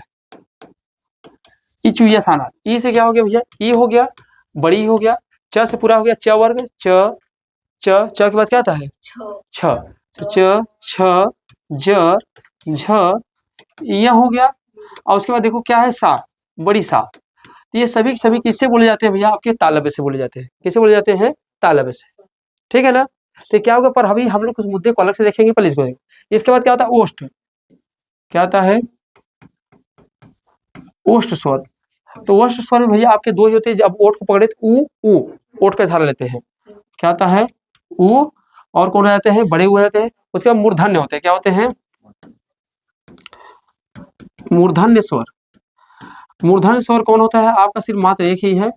ई चुईया साना। ई से क्या हो गया भैया? ई हो गया, बड़ी हो गया, च से पूरा हो गया, च वर्ग, च के बाद क्या आता है? छ। तो च, छ, ज, झ, यह हो गया। और उसके बाद देखो क्या है? सा, बड़ी सा। तो ये सभी सभी किससे बोले जाते हैं भैया? आपके तालव्य से बोले जाते हैं। किससे बोले जाते हैं? तालव्य से। ठीक है ना? तो क्या होगा, पर अभी हम लोग कुछ मुद्दे को अलग से देखेंगे, पहले इसको देखेंगे। इसके बाद क्या होता है? ओष्ठ। क्या आता है? ओष्ठ स्वर। तो ओष्ठ स्वर में भैया आपके दो ही होते हैं। जब ओठ को पकड़े तो ऊ, ओठ का सहारा लेते हैं। क्या आता है? ऊ। और कौन रहते हैं? बड़े हुए रहते हैं। उसके बाद मूर्धन्य होते हैं। क्या होते हैं? मूर्धन्य स्वर। मूर्धन्य स्वर कौन होता है? आपका सिर्फ मात्र एक ही है,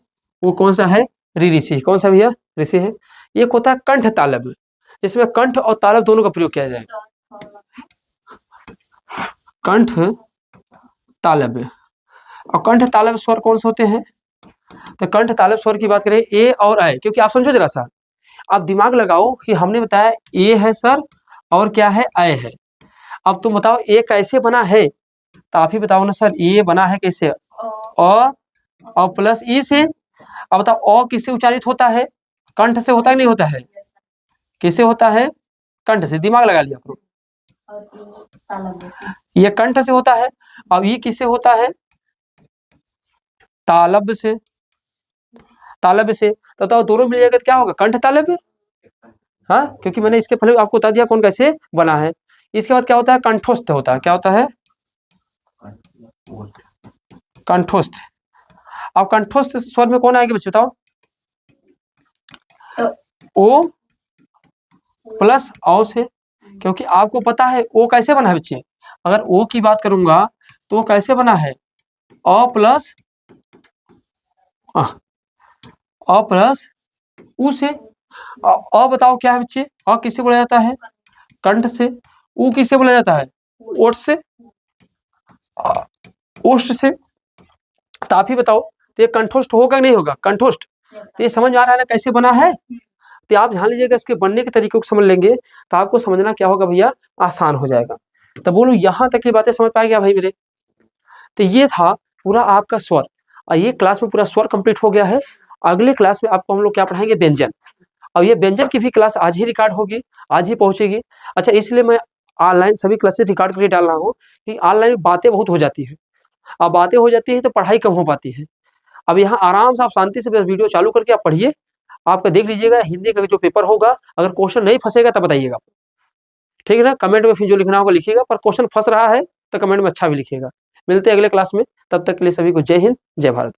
वो कौन सा है? ऋषि। कौन सा भैया? ऋषि है। एक होता है कंठ तालव्य, इसमें कंठ और तालव्य दोनों का प्रयोग किया जाएगा। कंठ तालव्य और कंठ तालव्य स्वर कौन से होते हैं? तो कंठ तालव्य स्वर की बात करें, ए और ऐ, क्योंकि आप समझो जरा सा, आप दिमाग लगाओ कि हमने बताया ए है सर और क्या है? ऐ है। अब तुम बताओ ए कैसे बना है? तो आप ही बताओ ना सर, ए बना है कैसे? और प्लस ई से। अब बताओ अ किससे उच्चारित होता है? कंठ से होता है नहीं होता है? किससे होता है? कंठ से। दिमाग लगा लिया करो। ये कंठ से होता है। अब ये किससे होता है? तालव्य से। तालव्य से। तो बताओ दोनों मिल जाएगा तो क्या होगा? कंठ तालव्य। हाँ, क्योंकि मैंने इसके पहले आपको बता दिया कौन कैसे बना है। इसके बाद क्या होता है? कंठोस्थ होता है। क्या होता है? कंठोस्थ। अब कंठोस्थ स्वर में कौन आएगा बच्चे बताओ? ओ प्लस औ से। क्योंकि आपको पता है ओ कैसे बना है बच्चे? अगर ओ की बात करूंगा तो वो कैसे बना है? अ प्लस उ से। बताओ क्या है बच्चे? अ किससे बोला जाता है? कंठ से। उ किससे बोला जाता है? ओठ से, ओष्ठ से। तो आप ही बताओ, तो ये कंठोष्ठ होगा नहीं होगा? कंठोष्ठ। तो ये समझ में आ रहा है ना कैसे बना है? तो आप ध्यान लीजिएगा, इसके बनने के तरीकों को समझ लेंगे तो आपको समझना क्या होगा भैया? आसान हो जाएगा। तो बोलो यहाँ तक की बातें समझ पाए क्या भाई मेरे? तो ये था पूरा आपका स्वर, और ये क्लास में पूरा स्वर कंप्लीट हो गया है। अगले क्लास में आपको हम लोग क्या पढ़ाएंगे? व्यंजन। और ये व्यंजन की भी क्लास आज ही रिकॉर्ड होगी, आज ही पहुंचेगी। अच्छा, इसलिए मैं ऑनलाइन सभी क्लासेस रिकॉर्ड करके डाल रहा हूँ कि ऑनलाइन में बातें बहुत हो जाती है। अब बातें हो जाती है तो पढ़ाई कम हो पाती है। अब यहाँ आराम से आप शांति से बस वीडियो चालू करके आप पढ़िए। आपका देख लीजिएगा हिंदी का जो पेपर होगा, अगर क्वेश्चन नहीं फंसेगा तब बताइएगा। ठीक है ना? कमेंट में फिर जो लिखना होगा लिखिएगा, पर क्वेश्चन फंस रहा है तो कमेंट में अच्छा भी लिखिएगा। मिलते हैं अगले क्लास में, तब तक के लिए सभी को जय हिंद, जय भारत।